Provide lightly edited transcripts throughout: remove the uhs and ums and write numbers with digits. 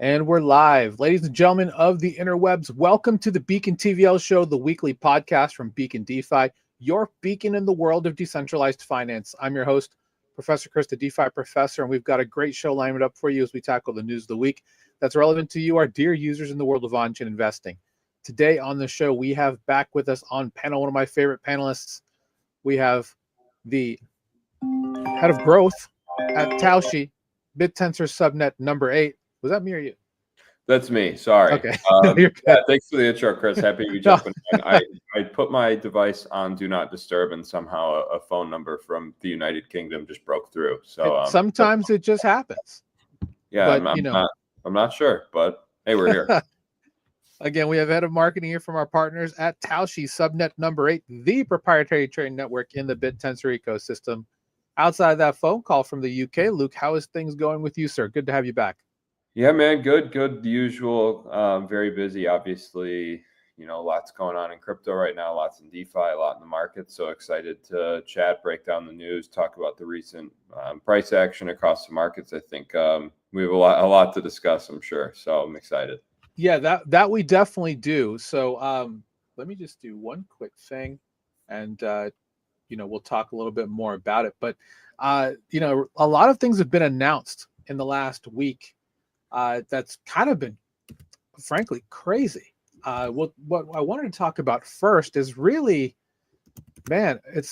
And we're live. Ladies and gentlemen of the interwebs, welcome to the Beacon TVL show, the weekly podcast from Beacon DeFi, your beacon in the world of decentralized finance. I'm your host, Professor Chris, the DeFi professor, and we've got a great show lined up for you as we tackle the news of the week that's relevant to you, our dear users in the world of on-chain investing. Today on the show, we have back with us on panel one of my favorite panelists. We have the head of growth at Taoshi, BitTensor subnet number 8. Was that me or you? That's me. Sorry. Okay. No, you're good. Yeah, thanks for the intro, Chris. Happy to be jumping in. I put my device on Do Not Disturb, and somehow a phone number from the United Kingdom just broke through. So sometimes it just happens. Yeah, but, I'm not sure, but hey, we're here. Again, we have head of marketing here from our partners at Taoshi, subnet number 8, the proprietary trading network in the BitTensor ecosystem. Outside of that phone call from the UK, Luke, how is things going with you, sir? Good to have you back. Yeah, man, good. The usual. Very busy, obviously. Lots going on in crypto right now, lots in DeFi, a lot in the market. So excited to chat, break down the news, talk about the recent price action across the markets. I think we have a lot to discuss, I'm sure. So I'm excited. Yeah, that we definitely do. So let me just do one quick thing, and we'll talk a little bit more about it. But a lot of things have been announced in the last week. That's kind of been, frankly, crazy. What I wanted to talk about first is really, man, it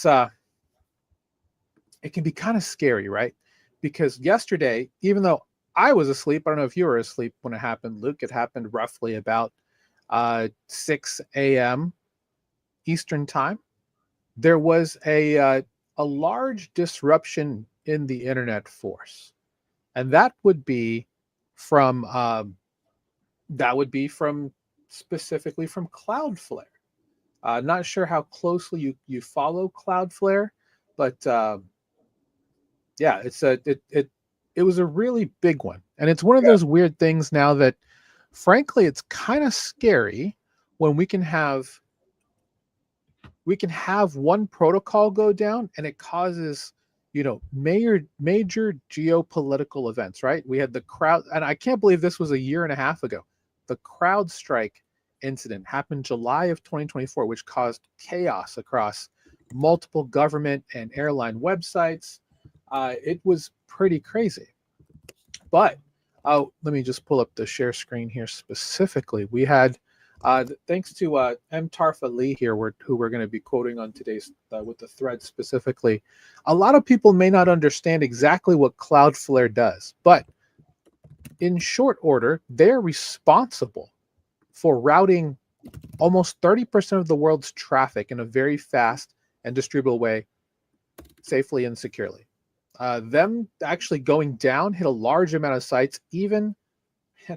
can be kind of scary, right? Because yesterday, even though I was asleep, I don't know if you were asleep when it happened, Luke, it happened roughly about 6 a.m. Eastern time. There was a large disruption in the internet force, and that would be from specifically from Cloudflare. Not sure how closely you follow Cloudflare, but yeah, it was a really big one, and it's one of those weird things now that, frankly, it's kind of scary when we can have one protocol go down and it causes major geopolitical events, right? We had the crowd, and I can't believe this was a year and a half ago. The CrowdStrike incident happened July of 2024, which caused chaos across multiple government and airline websites. It was pretty crazy. But let me just pull up the share screen here specifically. We had, thanks to M. Tarfa Lee here, who we're going to be quoting on today's with the thread specifically. A lot of people may not understand exactly what Cloudflare does, but in short order, they're responsible for routing almost 30% of the world's traffic in a very fast and distributable way, safely and securely. Them actually going down hit a large amount of sites, and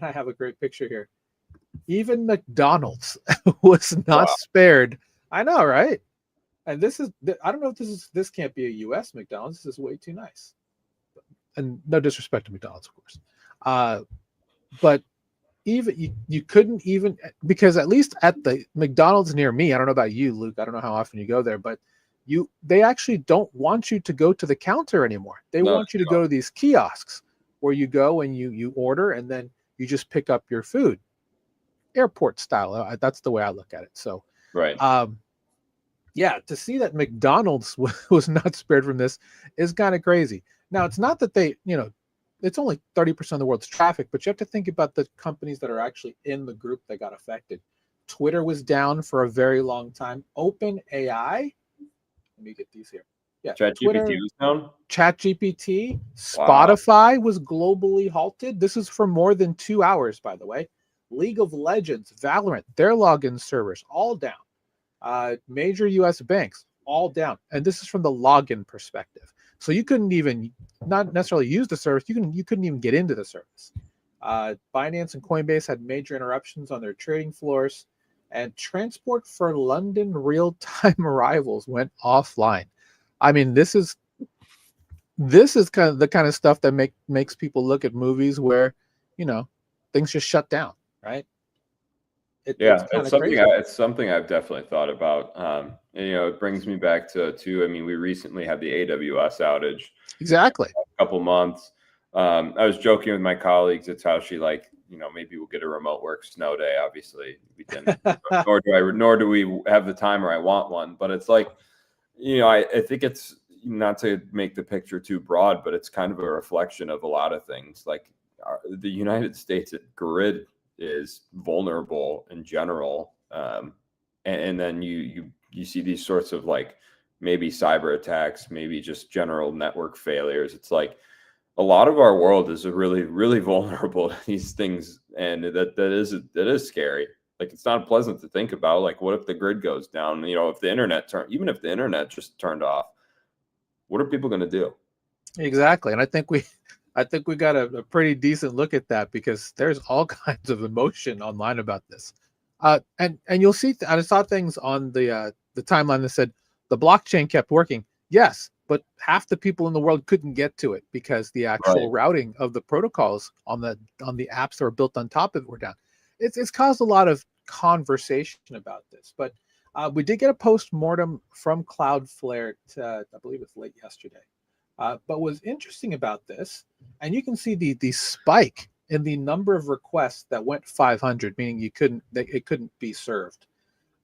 I have a great picture here, even McDonald's was not spared. I know, right? And I don't know if this can't be a US McDonald's. This is way too nice. And no disrespect to McDonald's, of course. But even you couldn't even, because at least at the McDonald's near me, I don't know about you, Luke, I don't know how often you go there, but they actually don't want you to go to the counter anymore. They want you to go to these kiosks where you go and you order, and then you just pick up your food, airport style. That's the way I look at it. So, right. Yeah, to see that McDonald's was not spared from this is kind of crazy. Now, it's not that it's only 30% of the world's traffic, but you have to think about the companies that are actually in the group that got affected. Twitter was down for a very long time. OpenAI, let me get these here. Yeah, ChatGPT was down. ChatGPT, Spotify was globally halted. This is for more than 2 hours, by the way. League of Legends, Valorant, their login servers all down. Major US banks all down, and this is from the login perspective. So you couldn't even not necessarily use the service. You couldn't even get into the service. Binance and Coinbase had major interruptions on their trading floors, and transport for London real-time arrivals went offline. I mean, this is kind of the kind of stuff that makes people look at movies where things just shut down, right? It's something I've definitely thought about. It brings me back to we recently had the AWS outage. Exactly. A couple months. I was joking with my colleagues. It's how she maybe we'll get a remote work snow day. Obviously, we didn't. nor do we have the time, or I want one. But it's like, I think it's not to make the picture too broad, but it's kind of a reflection of a lot of things. Like the United States grid is vulnerable in general, and then you see these sorts of like maybe cyber attacks, maybe just general network failures. It's like a lot of our world is really, really vulnerable to these things, and that is scary. Like, it's not pleasant to think about. Like, what if the grid goes down? If the internet even if the internet just turned off, what are people going to do? Exactly, and I think we got a pretty decent look at that, because there's all kinds of emotion online about this, and you'll see. I saw things on the timeline that said the blockchain kept working. Yes, but half the people in the world couldn't get to it because the actual routing of the protocols on the apps that were built on top of it were down. It's caused a lot of conversation about this, but we did get a post-mortem from Cloudflare. I believe it's late yesterday. But what's interesting about this, and you can see the spike in the number of requests that went 500, meaning it couldn't be served,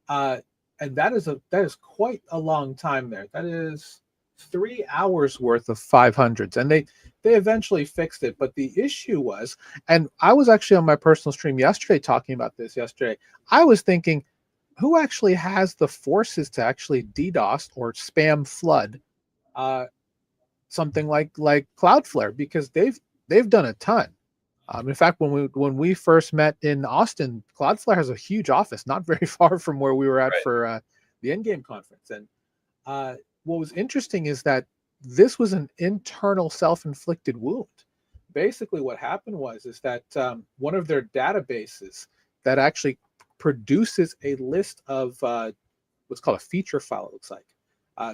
and that is quite a long time there. That is 3 hours worth of 500s, and they eventually fixed it. But the issue was, and I was actually on my personal stream yesterday talking about this yesterday. I was thinking, who actually has the forces to actually DDoS or spam flood something like Cloudflare, because they've done a ton. In fact, when we first met in Austin, Cloudflare has a huge office not very far from where we were at for the Endgame conference. And what was interesting is that this was an internal self-inflicted wound. Basically, what happened is that one of their databases that actually produces a list of what's called a feature file, it looks like,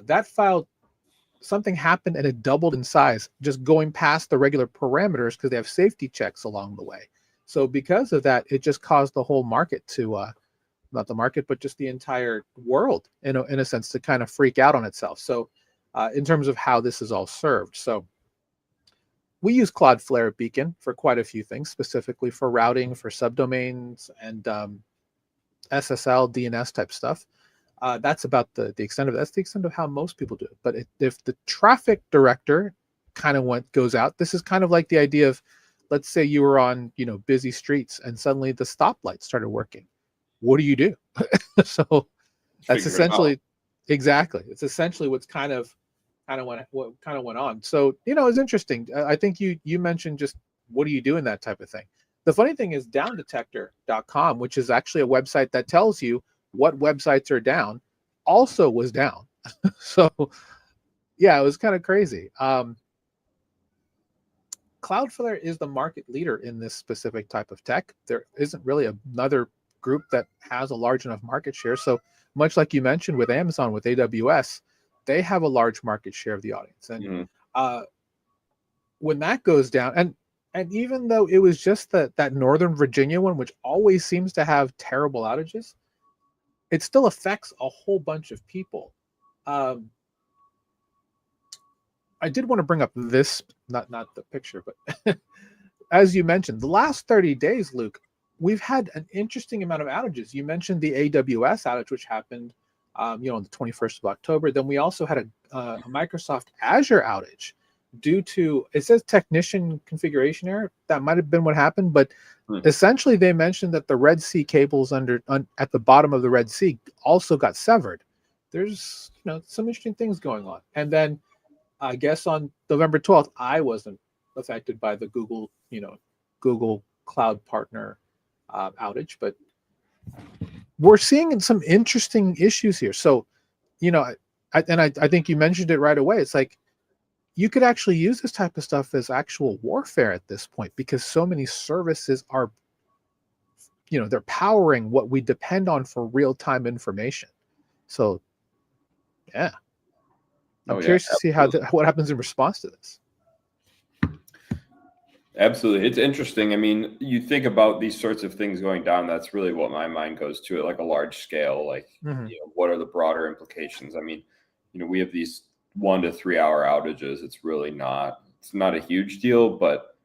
that file, something happened and it doubled in size, just going past the regular parameters, because they have safety checks along the way. So because of that, it just caused the whole market to not the market, but just the entire world, in a sense, to kind of freak out on itself. So in terms of how this is all served. So we use Cloudflare Beacon for quite a few things, specifically for routing, for subdomains, and SSL, DNS type stuff. That's about the extent of it. That's the extent of how most people do it. But if the traffic director kind of goes out, this is kind of like the idea of, let's say you were on busy streets and suddenly the stoplight started working. What do you do? So that's essentially exactly. It's essentially what's kind of went on. So it's interesting. I think you mentioned just what do you do in that type of thing. The funny thing is, downdetector.com, which is actually a website that tells you what websites are down, also was down. So yeah, it was kind of crazy. Cloudflare is the market leader in this specific type of tech. There isn't really another group that has a large enough market share. So much like you mentioned with Amazon, with AWS, they have a large market share of the audience. And when that goes down, and even though it was just that Northern Virginia one, which always seems to have terrible outages, it still affects a whole bunch of people. I did want to bring up this, not the picture, but as you mentioned, the last 30 days, Luke, we've had an interesting amount of outages. You mentioned the AWS outage, which happened, on the 21st of October. Then we also had a Microsoft Azure outage due to, it says technician configuration error. That might have been what happened, but essentially they mentioned that the Red Sea cables at the bottom of the Red Sea also got severed. There's some interesting things going on. And then I guess on November 12th, I wasn't affected by the Google Cloud Partner outage, but we're seeing some interesting issues here. So, I think you mentioned it right away. It's like you could actually use this type of stuff as actual warfare at this point, because so many services are, they're powering what we depend on for real-time information. So, yeah, I'm curious to see what happens in response to this. Absolutely. It's interesting. I mean, you think about these sorts of things going down, that's really what my mind goes to, at like a large scale. Like, what are the broader implications? I mean, we have these 1 to 3 hour outages. It's really not it's not a huge deal, but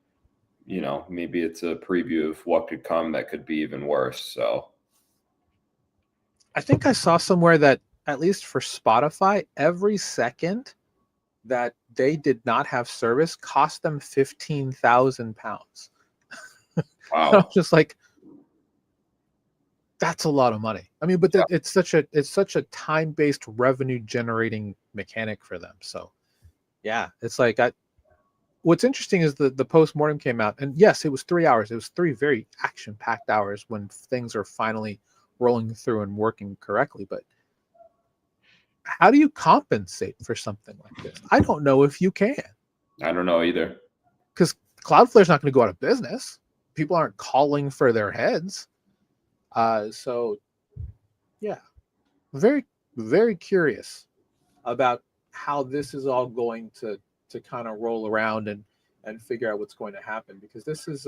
maybe it's a preview of what could come that could be even worse. So I think I saw somewhere that at least for Spotify, every second that they did not have service cost them £15,000. I wow. was just like, that's a lot of money. I mean, but Yeah. it's such a time-based revenue generating mechanic for them. So yeah, it's like what's interesting is the post-mortem came out, and yes, it was 3 hours. It was 3 very action-packed hours when things are finally rolling through and working correctly. But how do you compensate for something like this? I don't know if you can, I don't know either. because Cloudflare's not going to go out of business. People aren't calling for their heads. So yeah, very, very curious about how this is all going to kind of roll around and figure out what's going to happen, because this is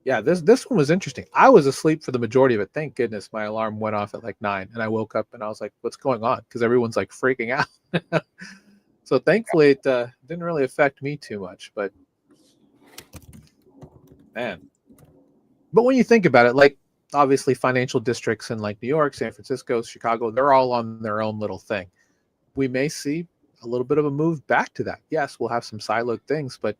this one was interesting. I was asleep for the majority of it. Thank goodness my alarm went off at like 9 and I woke up and I was like, what's going on? Because everyone's like freaking out. So thankfully it didn't really affect me too much, but man. But when you think about it, like obviously financial districts in like New York, San Francisco, Chicago, they're all on their own little thing. We may see a little bit of a move back to that. Yes, we'll have some siloed things, but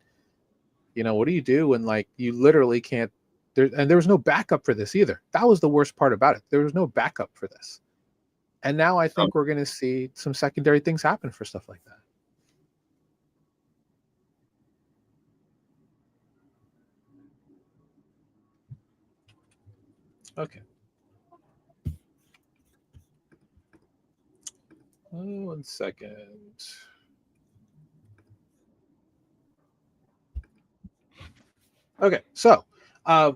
what do you do when like you literally can't there was no backup for this either. That was the worst part about it. There was no backup for this. And now I think we're going to see some secondary things happen for stuff like that. Okay. 1 second. Okay, so as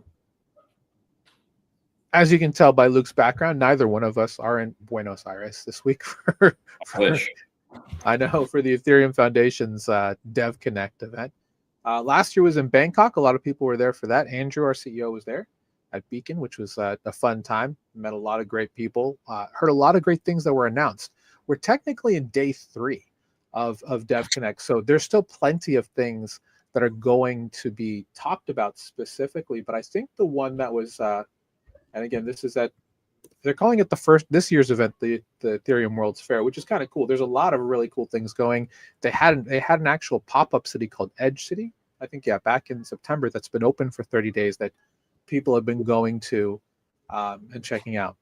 you can tell by Luke's background, neither one of us are in Buenos Aires this week I know, for the Ethereum Foundation's Dev Connect event. Last year was in Bangkok. A lot of people were there for that. Andrew, our CEO, was there at Beacon, which was a fun time. Met a lot of great people. Heard a lot of great things that were announced. We're technically in day 3 of Dev Connect, so there's still plenty of things that are going to be talked about specifically. But I think the one that was, and again, this is at, they're calling it this year's event, the Ethereum World's Fair, which is kind of cool. There's a lot of really cool things going. They had an actual pop-up city called Edge City, I think, back in September, that's been open for 30 days that people have been going to and checking out.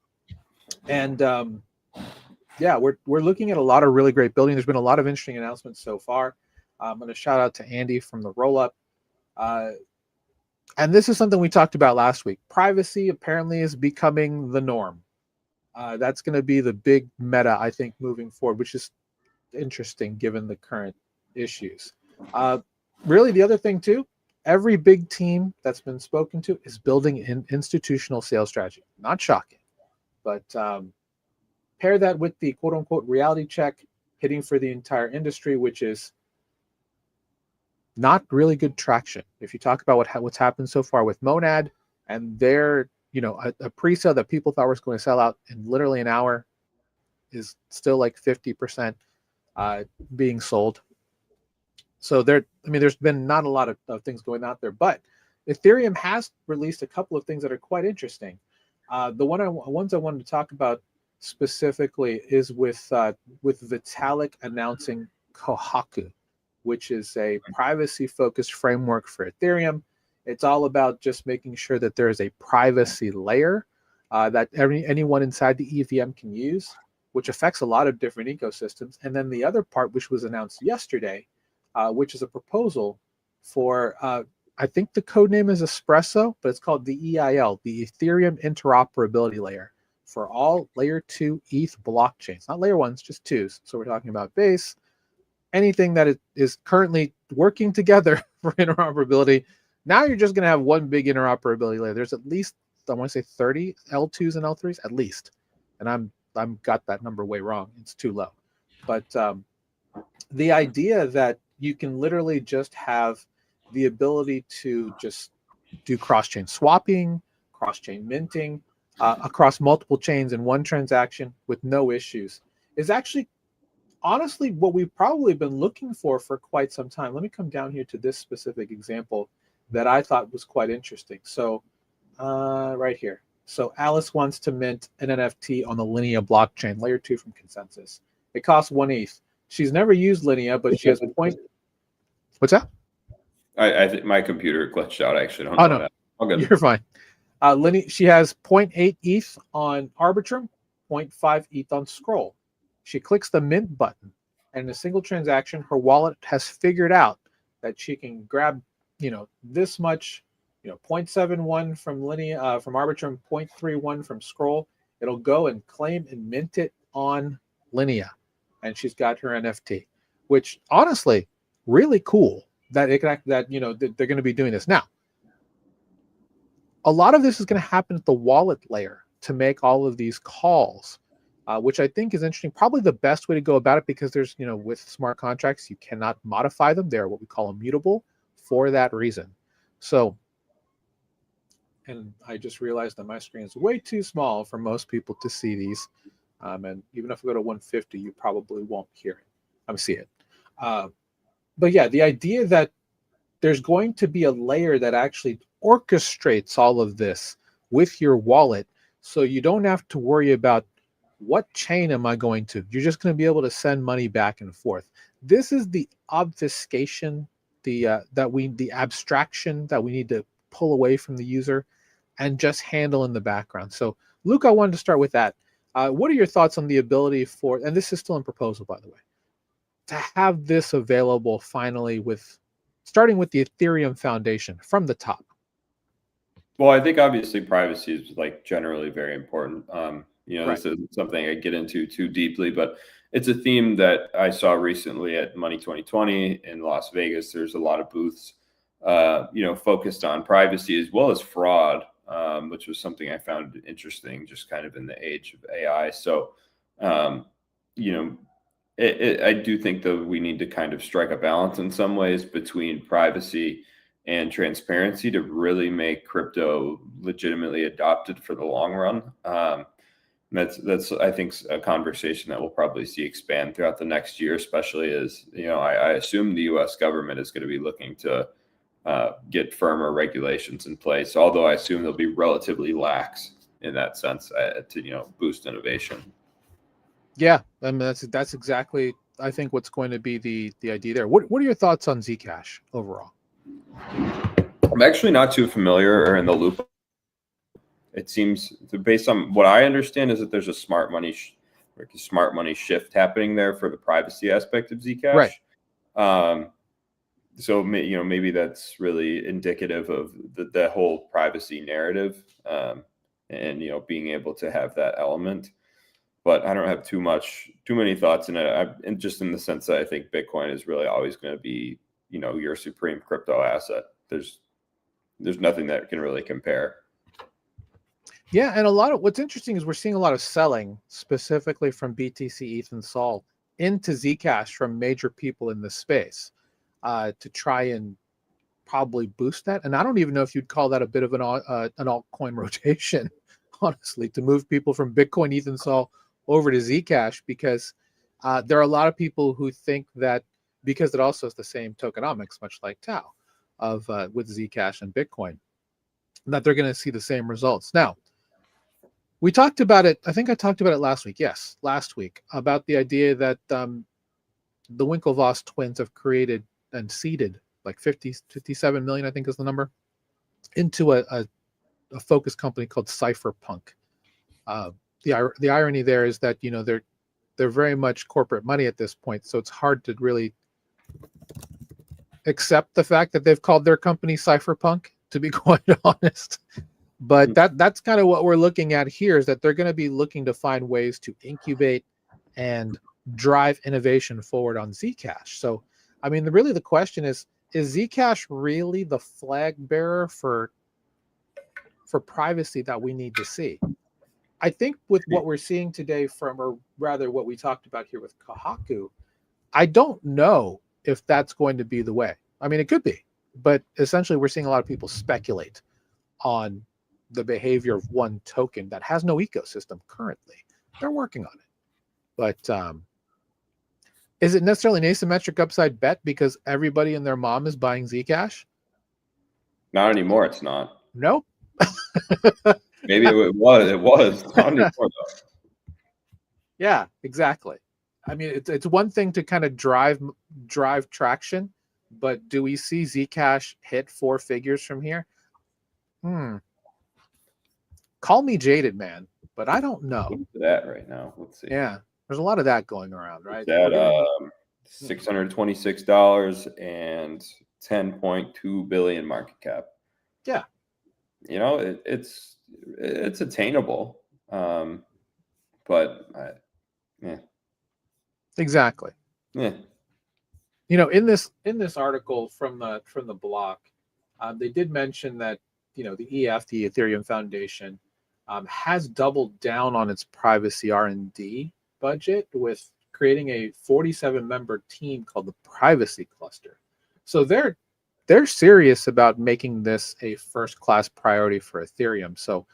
And we're looking at a lot of really great building. There's been a lot of interesting announcements so far. I'm going to shout out to Andy from the Rollup. And this is something we talked about last week. Privacy apparently is becoming the norm. That's going to be the big meta, I think, moving forward, which is interesting given the current issues. Really, the other thing too, every big team that's been spoken to is building an institutional sales strategy. Not shocking, but pair that with the quote unquote reality check hitting for the entire industry, which is not really good traction. If you talk about what's happened so far with Monad and their, a pre-sale that people thought was going to sell out in literally an hour is still like 50% being sold. So there's been not a lot of things going out there, but Ethereum has released a couple of things that are quite interesting. The ones I wanted to talk about specifically is with Vitalik announcing Kohaku, which is a privacy-focused framework for Ethereum. It's all about just making sure that there is a privacy layer that anyone inside the EVM can use, which affects a lot of different ecosystems. And then the other part, which was announced yesterday, which is a proposal for, I think the code name is Espresso, but it's called the EIL, the Ethereum Interoperability Layer, for all layer 2 ETH blockchains. Not layer 1s, just 2s. So we're talking about Base, anything that is currently working together for interoperability. Now you're just going to have one big interoperability layer. There's at least, I want to say 30 L2s and L3s, at least. And I'm got that number way wrong. It's too low. But the idea that you can literally just have the ability to just do cross-chain swapping, cross-chain minting across multiple chains in one transaction with no issues is actually honestly what we've probably been looking for quite some time. Let me come down here to this specific example that I thought was quite interesting. So right here. So Alice wants to mint an NFT on the Linea blockchain, layer 2 from Consensus. It costs 1 ETH. She's never used Linea, but she has point. What's that? I think my computer glitched out. I actually don't Oh know no, that. All good. you're fine. Linea, she has 0.8 ETH on Arbitrum, 0.5 ETH on Scroll. She clicks the mint button, and in a single transaction, her wallet has figured out that she can grab, this much, 0.71 from Linea, from Arbitrum, 0.31 from Scroll. It'll go and claim and mint it on Linea, and she's got her NFT, which honestly, really cool that it can that they're going to be doing this now. A lot of this is going to happen at the wallet layer to make all of these calls, which I think is interesting. Probably the best way to go about it, because there's, with smart contracts, you cannot modify them. They're what we call immutable for that reason. So, and I just realized that my screen is way too small for most people to see these. And even if I go to 150, you probably won't hear it. See it. But yeah, the idea that there's going to be a layer that actually orchestrates all of this with your wallet, so you don't have to worry about what chain am I going to. You're just going to be able to send money back and forth. This is the obfuscation, the abstraction that we need to pull away from the user and just handle in the background. So, Luke, I wanted to start with that. What are your thoughts on the ability for, and this is still in proposal, by the way, to have this available finally, with starting with the Ethereum Foundation from the top? Well, I think obviously privacy is like generally very important. Right. This isn't something I get into too deeply, but it's a theme that I saw recently at Money 2020 in Las Vegas. There's a lot of booths, focused on privacy as well as fraud, which was something I found interesting, just kind of in the age of AI. So, I do think that we need to kind of strike a balance in some ways between privacy and transparency to really make crypto legitimately adopted for the long run. That's I think a conversation that we'll probably see expand throughout the next year, especially as I assume the U.S. government is going to be looking to get firmer regulations in place. Although I assume they'll be relatively lax in that sense to boost innovation. Yeah, I mean that's exactly, I think, what's going to be the idea there. What are your thoughts on Zcash overall? I'm actually not too familiar or in the loop. It seems, based on what I understand, is that there's a smart money shift happening there for the privacy aspect of Zcash. Right. So maybe that's really indicative of the whole privacy narrative, and being able to have that element. But I don't have too many thoughts in it. And just in the sense that I think Bitcoin is really always going to be your supreme crypto asset. There's nothing that can really compare. Yeah, and a lot of what's interesting is we're seeing a lot of selling, specifically from BTC, ETH, and Sol, into Zcash from major people in this space, to try and probably boost that. And I don't even know if you'd call that a bit of an altcoin rotation, honestly, to move people from Bitcoin, ETH, and Sol over to Zcash, because there are a lot of people who think that, because it also has the same tokenomics, much like Tau, of with Zcash and Bitcoin, that they're going to see the same results. Now, we talked about it. I think I talked about it last week. Yes, last week, about the idea that the Winklevoss twins have created and seeded like 57 million, I think is the number, into a focus company called Cypherpunk. The irony there is that they're very much corporate money at this point, so it's hard to really accept the fact that they've called their company Cypherpunk, to be quite honest. But that's kind of what we're looking at here, is that they're going to be looking to find ways to incubate and drive innovation forward on Zcash. So, I mean, really the question is Zcash really the flag bearer for privacy that we need to see? I think with what we're seeing today or rather what we talked about here with Kahaku, I don't know if that's going to be the way. I mean, it could be, but essentially we're seeing a lot of people speculate on the behavior of one token that has no ecosystem currently. They're working on it. But Is it necessarily an asymmetric upside bet because everybody and their mom is buying Zcash? Not anymore. It's not. Nope. Maybe it was. It was not anymore though. Yeah, exactly. I mean, it's one thing to kind of drive traction, but do we see Zcash hit 4 figures from here? Call me jaded, man, but I don't know. Look at that right now. Let's see. Yeah, there's a lot of that going around, right? It's at $626 and 10.2 billion market cap. Yeah. You know, it's attainable, but yeah, Exactly. yeah. You know, in this article from the block, they did mention that the EF, the Ethereum Foundation, has doubled down on its privacy R&D budget with creating a 47-member team called the Privacy Cluster. So they're serious about making this a first-class priority for Ethereum. So,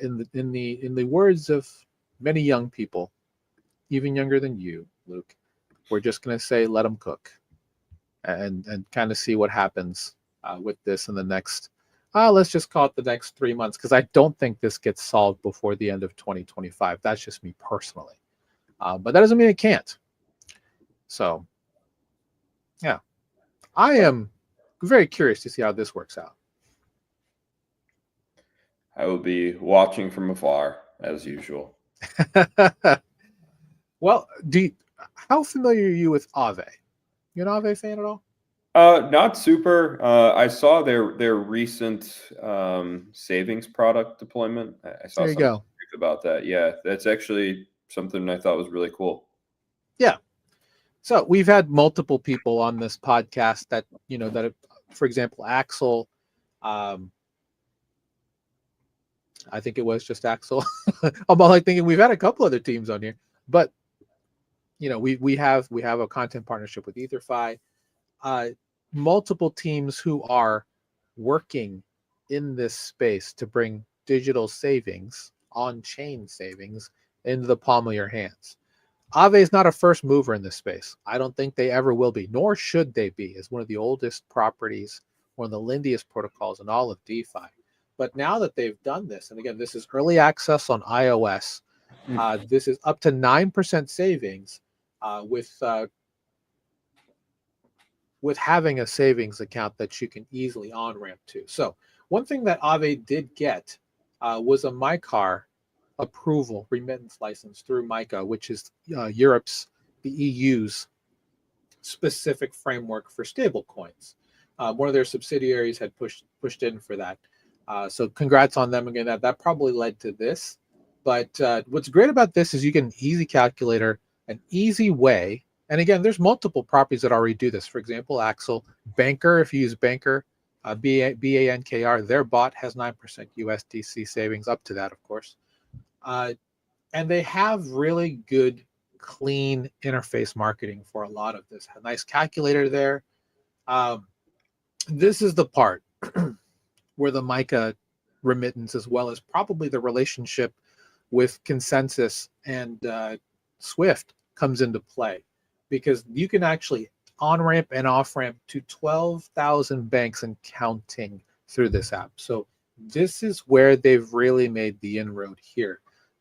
in the words of many young people, even younger than you, Luke, we're just going to say let them cook, and kind of see what happens with this in the next. Let's just call it the next 3 months, because I don't think this gets solved before the end of 2025. That's just me personally, but that doesn't mean it can't. So, yeah, I am very curious to see how this works out. I will be watching from afar as usual. Well, how familiar are you with Aave? You an Aave fan at all? Not super. I saw their recent savings product deployment. I saw There you something go. about that. Yeah, that's actually something I thought was really cool. Yeah. So we've had multiple people on this podcast that for example, Axel. I think it was just Axel. I'm all like thinking we've had a couple other teams on here, but we have a content partnership with EtherFi. Multiple teams who are working in this space to bring digital savings, on-chain savings, into the palm of your hands. Aave is not a first mover in this space. I don't think they ever will be, nor should they be, as one of the oldest properties, one of the lindiest protocols in all of DeFi. But now that they've done this, and again, this is early access on iOS, this is up to 9% savings with having a savings account that you can easily on-ramp to. So one thing that Aave did get was a MiCAR approval remittance license through MiCA, which is the EU's specific framework for stable coins. One of their subsidiaries had pushed in for that. So congrats on them again. That probably led to this. But what's great about this is you get an easy calculator, an easy way. And again, there's multiple properties that already do this. For example, Axel, Banker, if you use Banker, BANKR, their bot has 9% USDC savings, up to that, of course. And they have really good, clean interface marketing for a lot of this. A nice calculator there. This is the part where the MiCA remittance, as well as probably the relationship with Consensus and Swift, comes into play, because you can actually on-ramp and off-ramp to 12,000 banks and counting through this app. So this is where they've really made the inroad here.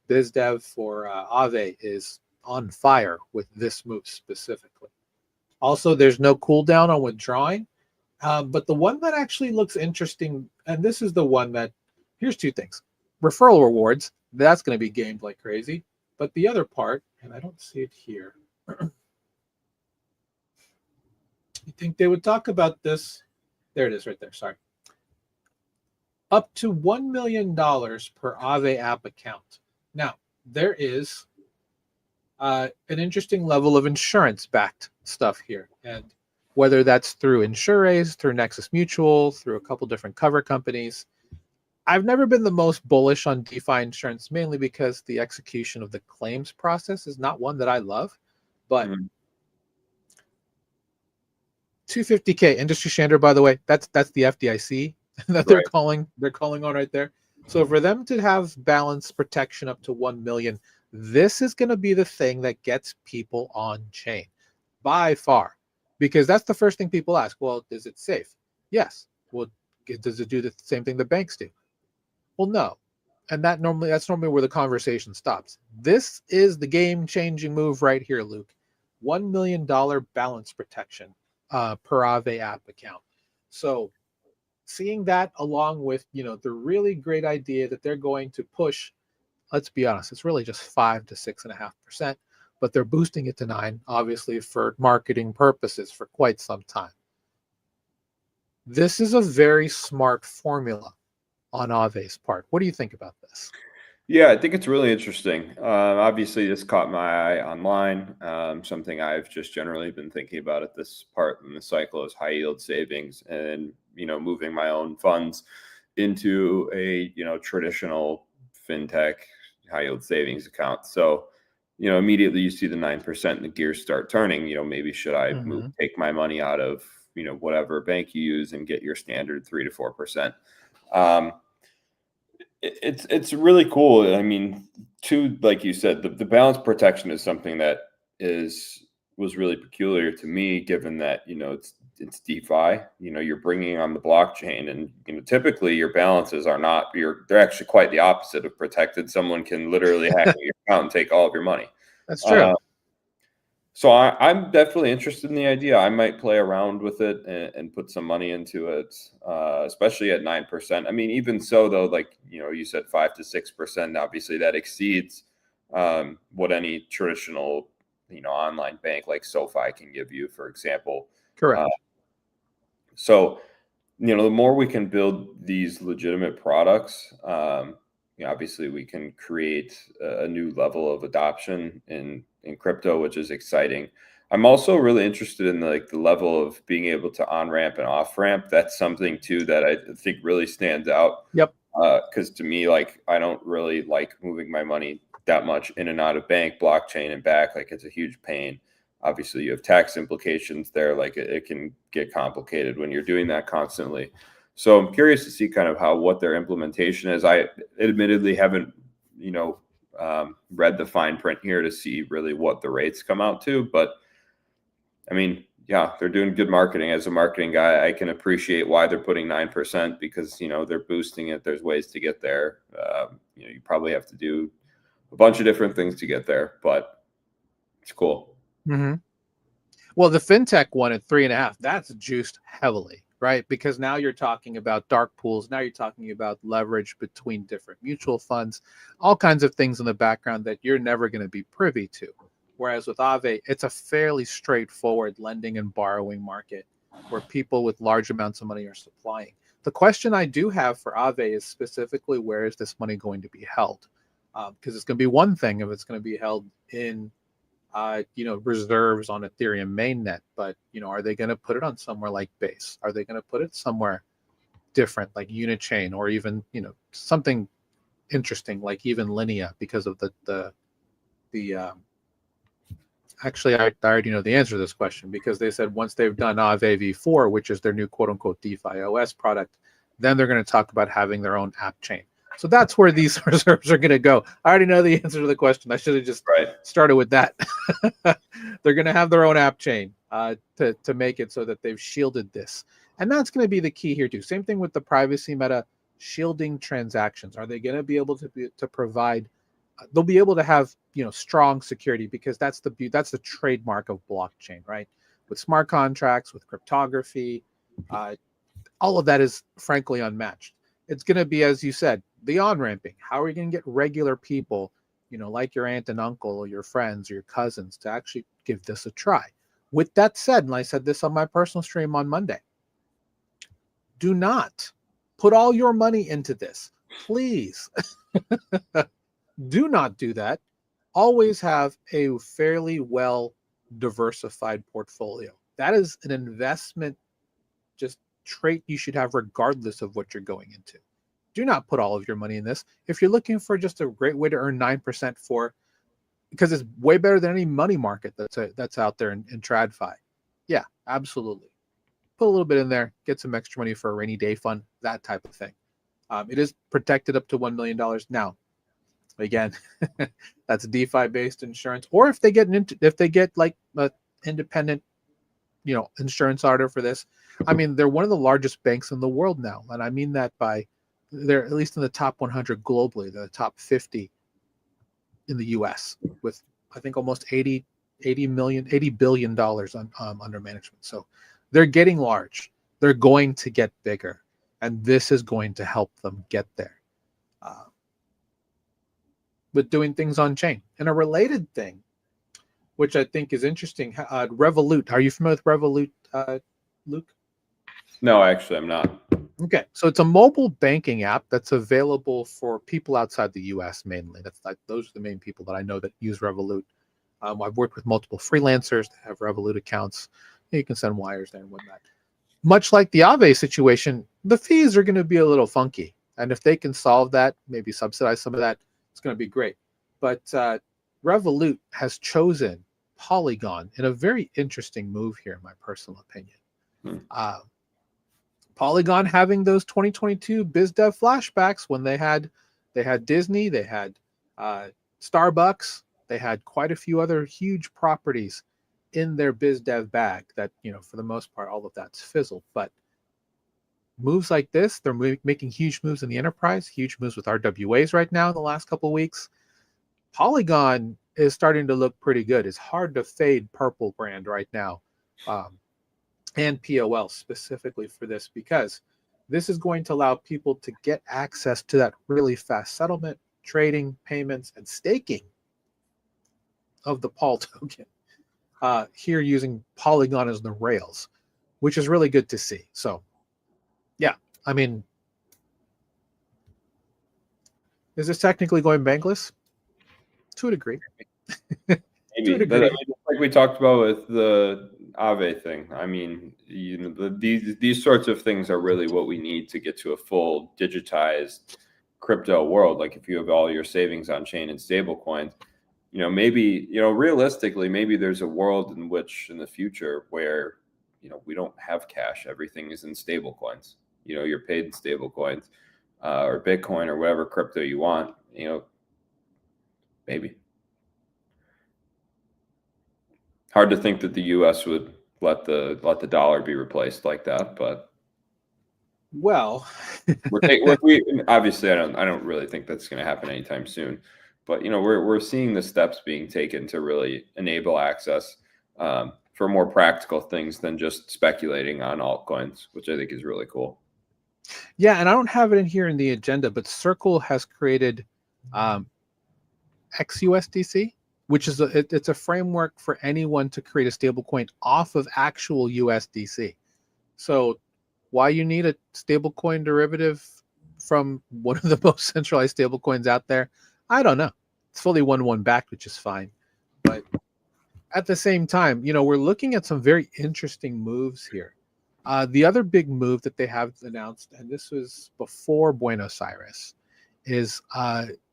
BizDev for Aave is on fire with this move specifically. Also, there's no cooldown on withdrawing, but the one that actually looks interesting, and this is the one that, here's two things. Referral rewards, that's going to be gamed like crazy. But the other part, and I don't see it here. You think they would talk about this? There it is right there, sorry. Up to $1 million per Aave app account. Now, there is an interesting level of insurance-backed stuff here. And whether that's through Insurace, through Nexus Mutual, through a couple different cover companies. I've never been the most bullish on DeFi insurance, mainly because the execution of the claims process is not one that I love. But 250K industry standard, by the way, that's the FDIC that they're calling on right there. So for them to have balance protection up to 1 million, this is going to be the thing that gets people on chain. by far, because that's the first thing people ask. Well, is it safe? Yes. Well, does it do the same thing the banks do? Well, no. And that's normally where the conversation stops. This is the game-changing move right here, Luke. $1 million balance protection per Aave app account. So seeing that along with the really great idea that they're going to push, let's be honest, it's really just 5 to 6.5%, but they're boosting it to 9, obviously for marketing purposes for quite some time. This is a very smart formula on Ave's part. What do you think about this? Yeah, I think it's really interesting. Obviously, this caught my eye online. Something I've just generally been thinking about at this part in the cycle is high yield savings, and moving my own funds into a traditional fintech high yield savings account. So immediately you see the 9% and the gears start turning. Maybe should I take my money out of whatever bank you use and get your standard 3 to 4%. It's really cool. I mean, like you said, the balance protection is something that was really peculiar to me, given that it's DeFi. You're bringing on the blockchain, and typically your balances are not. They're actually quite the opposite of protected. Someone can literally hack your account and take all of your money. That's true. So I'm definitely interested in the idea. I might play around with it and put some money into it, especially at 9%. I mean, even so, though, like you said, 5 to 6%. Obviously, that exceeds what any traditional online bank like SoFi can give you, for example. Correct. So the more we can build these legitimate products, obviously we can create a new level of adoption in crypto, which is exciting. I'm also really interested in the level of being able to on ramp and off ramp. That's something too that I think really stands out. Yep. Because to me, I don't really like moving my money that much in and out of bank, blockchain, and back. It's a huge pain. Obviously, you have tax implications there. It can get complicated when you're doing that constantly. So I'm curious to see kind of what their implementation is. I admittedly haven't, read the fine print here to see really what the rates come out to. But I mean, yeah, they're doing good marketing. As a marketing guy, I can appreciate why they're putting 9% because, they're boosting it. There's ways to get there. You probably have to do a bunch of different things to get there, but it's cool. Mm-hmm. Well, the fintech one at 3.5, that's juiced heavily, right? Because now you're talking about dark pools. Now you're talking about leverage between different mutual funds, all kinds of things in the background that you're never going to be privy to. Whereas with Aave, it's a fairly straightforward lending and borrowing market where people with large amounts of money are supplying. The question I do have for Aave is specifically, where is this money going to be held? Because it's going to be one thing if it's going to be held in reserves on Ethereum mainnet, but are they going to put it on somewhere like Base? Are they going to put it somewhere different like Unichain, or even something interesting like even Linea, because of the actually I already know the answer to this question, because they said once they've done Aave v4, which is their new quote unquote DeFi OS product, then thgoing to talk about having their own app chain. So that's where these reserves are going to go. I already know the answer to the question. I should have just started with that. They're going to have their own app chain to make it so that they've shielded this. And that's going to be the key here too. Same thing with the privacy meta, shielding transactions. Are they going to be able to provide? They'll be able to have strong security, because that's the trademark of blockchain, right? With smart contracts, with cryptography, all of that is frankly unmatched. It's going to be, as you said, the on-ramping. How are you going to get regular people, like your aunt and uncle or your friends or your cousins, to actually give this a try? With that said, and I said this on my personal stream on Monday, do not put all your money into this. Please. Do not do that. Always have a fairly well diversified portfolio. That is an investment just trait you should have regardless of what you're going into. Do not put all of your money in this. If you're looking for just a great way to earn 9% because it's way better than any money market that's out there in TradFi. Yeah, absolutely. Put a little bit in there, get some extra money for a rainy day fund, that type of thing. It is protected up to $1 million. Now, again, that's DeFi based insurance. Or if they get like independent, insurance auditor for this. I mean, they're one of the largest banks in the world now, and I mean that by they're at least in the top 100 globally, the top 50 in the U.S. with I think almost 80 billion dollars under management. So they're getting large. They're going to get bigger, and this is going to help them get there. With doing things on chain. And a related thing, which I think is interesting, Revolut. Are you familiar with Revolut, Luke? No, actually, I'm not. Okay, so it's a mobile banking app that's available for people outside the U.S. mainly. Those are the main people that I know that use Revolut. I've worked with multiple freelancers that have Revolut accounts. You can send wires there and whatnot. Much like the Aave situation, the fees are going to be a little funky, and if they can solve that, maybe subsidize some of that, it's going to be great. But Revolut has chosen Polygon in a very interesting move here, in my personal opinion. Polygon having those 2022 BizDev flashbacks when they had Disney, they had Starbucks, they had quite a few other huge properties in their BizDev bag that, for the most part, all of that's fizzled. But moves like this, they're making huge moves in the enterprise, huge moves with RWAs right now in the last couple of weeks. Polygon is starting to look pretty good. It's hard to fade Purple brand right now. And POL specifically for this, because this is going to allow people to get access to that really fast settlement, trading, payments, and staking of the Pol token here using Polygon as the rails, which is really good to see. So, yeah, I mean, is this technically going bankless? To a degree. Maybe. Like we talked about with the Aave thing. I mean, these sorts of things are really what we need to get to a full digitized crypto world. Like if you have all your savings on chain and stable coins, maybe, realistically, maybe there's a world in which in the future where, we don't have cash. Everything is in stable coins. You're paid in stable coins or Bitcoin or whatever crypto you want, maybe. Hard to think that the U.S. would let the dollar be replaced like that, but well, we obviously I don't really think that's going to happen anytime soon, but we're seeing the steps being taken to really enable access for more practical things than just speculating on altcoins, which I think is really cool. Yeah, and I don't have it in here in the agenda, but Circle has created XUSDC, which is it's a framework for anyone to create a stablecoin off of actual USDC. So why you need a stablecoin derivative from one of the most centralized stablecoins out there, I don't know. It's fully 1-1 backed, which is fine. But at the same time, we're looking at some very interesting moves here. The other big move that they have announced, and this was before Buenos Aires, is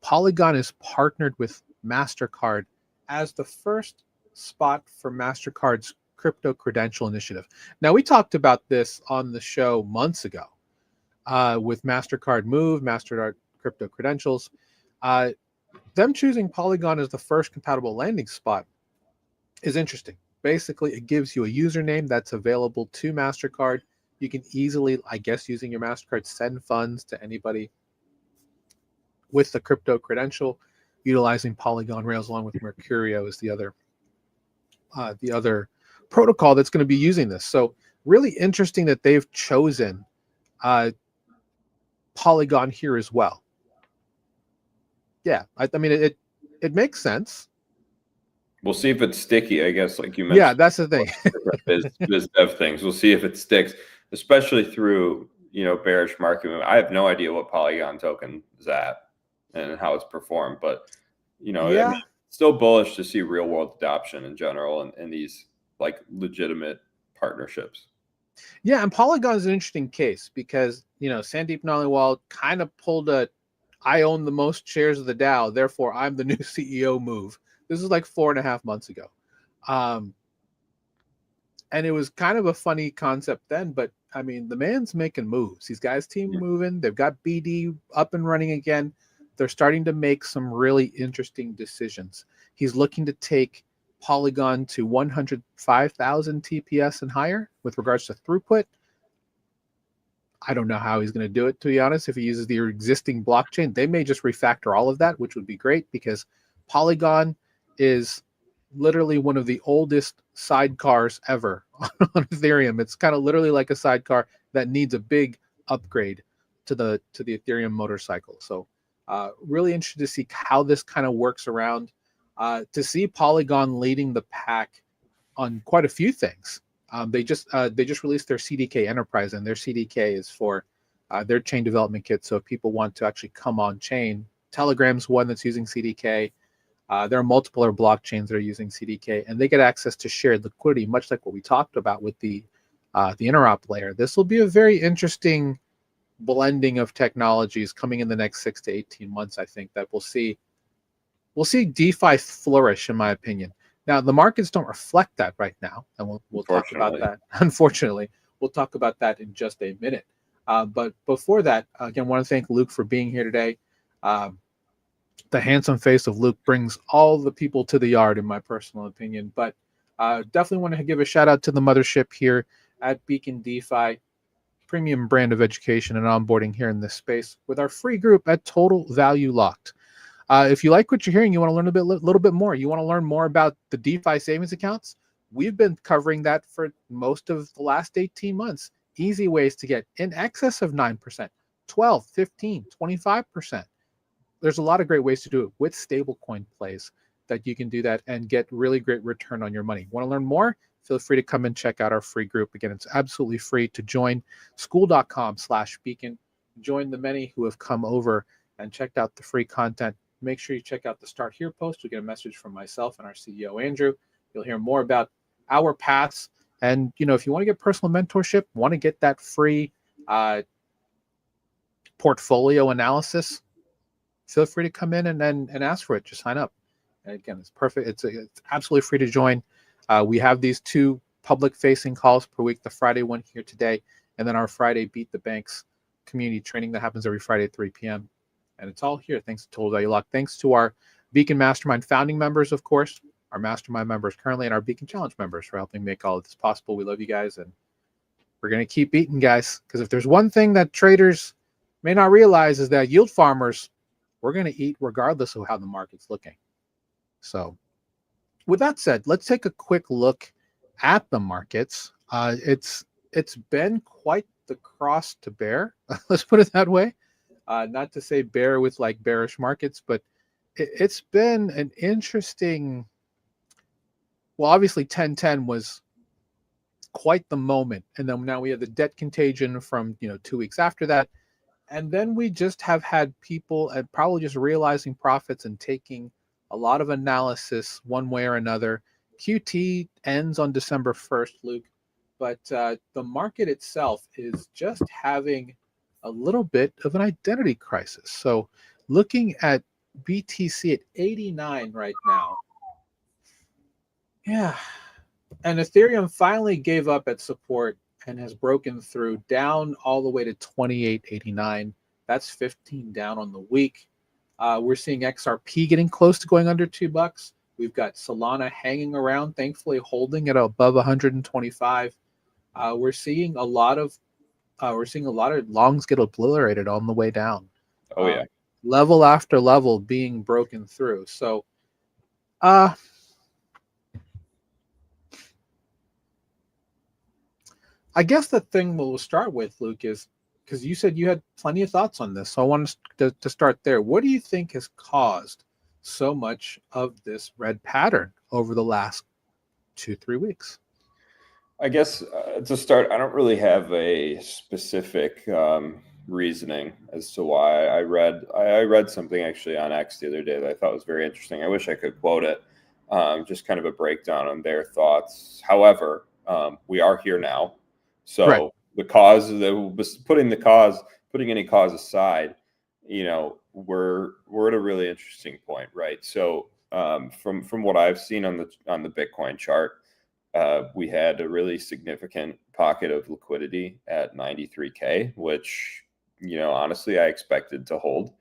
Polygon is partnered with MasterCard as the first spot for MasterCard's crypto credential initiative. Now, we talked about this on the show months ago with MasterCard Move, MasterCard Crypto Credentials. Them choosing Polygon as the first compatible landing spot is interesting. Basically, it gives you a username that's available to MasterCard. You can easily, I guess, using your MasterCard, send funds to anybody with the crypto credential, utilizing Polygon Rails along with Mercurio is the other protocol that's going to be using this. So really interesting that they've chosen Polygon here as well. Yeah, I mean it makes sense. We'll see if it's sticky, I guess, like you mentioned. Yeah, that's the thing. biz dev things. We'll see if it sticks, especially through bearish market movement. I have no idea what Polygon token is at and how it's performed, but yeah. I mean, still bullish to see real world adoption in general and these like legitimate partnerships. Yeah, and Polygon is an interesting case because Sandeep Naliwal kind of pulled I own the most shares of the DAO, therefore I'm the new CEO move. This is like 4.5 months ago. And it was kind of a funny concept then, but I mean, the man's making moves. He's got his team moving. They've got BD up and running again. They're starting to make some really interesting decisions. He's looking to take Polygon to 105,000 TPS and higher with regards to throughput. I don't know how he's going to do it, to be honest. If he uses the existing blockchain, they may just refactor all of that, which would be great because Polygon is literally one of the oldest sidecars ever on Ethereum. It's kind of literally like a sidecar that needs a big upgrade to the Ethereum motorcycle. So really interested to see how this kind of works around. To see Polygon leading the pack on quite a few things. They just released their CDK Enterprise, and their CDK is for their chain development kit. So if people want to actually come on chain, Telegram's one that's using CDK. There are multiple other blockchains that are using CDK, and they get access to shared liquidity, much like what we talked about with the interop layer. This will be a very interesting blending of technologies coming in the next 6 to 18 months. I think that we'll see DeFi flourish, in my opinion. Now, the markets don't reflect that right now, and we'll talk about that. Unfortunately, we'll talk about that in just a minute. But before that, again, want to thank Luke for being here today. The handsome face of Luke brings all the people to the yard, in my personal opinion. But definitely want to give a shout out to the mothership here at Beacon DeFi, premium brand of education and onboarding here in this space with our free group at Total Value Locked. If you like what you're hearing, you want to learn a little bit more. You want to learn more about the DeFi savings accounts. We've been covering that for most of the last 18 months. Easy ways to get in excess of 9%, 12, 15, 25%. There's a lot of great ways to do it with stablecoin plays that you can do that and get really great return on your money. Want to learn more? Feel free to come and check out our free group. Again, it's absolutely free to join. School.com/beacon. Join the many who have come over and checked out the free content. Make sure you check out the Start Here post. You'll get a message from myself and our CEO, Andrew. You'll hear more about our paths. And, if you want to get personal mentorship, want to get that free portfolio analysis, feel free to come in and ask for it. Just sign up. And again, it's perfect. It's absolutely free to join. We have these 2 public-facing calls per week, the Friday one here today, and then our Friday Beat the Banks community training that happens every Friday at 3 p.m. And it's all here thanks to Total Value Lock. Thanks to our Beacon Mastermind founding members, of course, our Mastermind members currently, and our Beacon Challenge members for helping make all of this possible. We love you guys, and we're going to keep beating, guys, because if there's one thing that traders may not realize is that yield farmers, we're going to eat regardless of how the market's looking. So with that said, let's take a quick look at the markets. It's been quite the cross to bear. Let's put it that way. Not to say bear with like bearish markets, but it's been an interesting. Well, obviously 1010 was quite the moment. And then now we have the debt contagion from 2 weeks after that. And then we just have had people and probably just realizing profits and taking a lot of analysis one way or another. QT ends on December 1st, Luke, but the market itself is just having a little bit of an identity crisis. So looking at BTC at 89 right now. Yeah. And Ethereum finally gave up at support and has broken through down all the way to 28.89. That's 15 down on the week. We're seeing XRP getting close to going under $2. We've got Solana hanging around, thankfully holding at above 125. We're seeing a lot of longs get obliterated on the way down. Oh yeah. Level after level being broken through. So I guess the thing we'll start with, Luke, is because you said you had plenty of thoughts on this. So I want to start there. What do you think has caused so much of this red pattern over the last 2-3 weeks? I guess to start, I don't really have a specific reasoning as to why. I read something actually on X the other day that I thought was very interesting. I wish I could quote it. Just kind of a breakdown on their thoughts. However, we are here now, so right. The cause, putting any cause aside, we're at a really interesting point, right? So from what I've seen on the Bitcoin chart. We had a really significant pocket of liquidity at 93K, which, honestly, I expected to hold.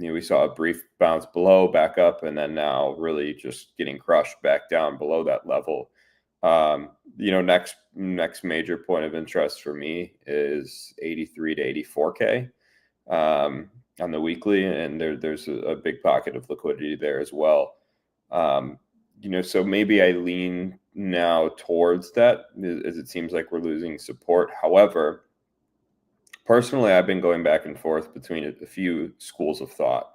we saw a brief bounce below, back up, and then now really just getting crushed back down below that level. Next major point of interest for me is 83 to 84K on the weekly, and there's a big pocket of liquidity there as well. So maybe I lean now towards that, as it seems like we're losing support. However, personally, I've been going back and forth between a few schools of thought.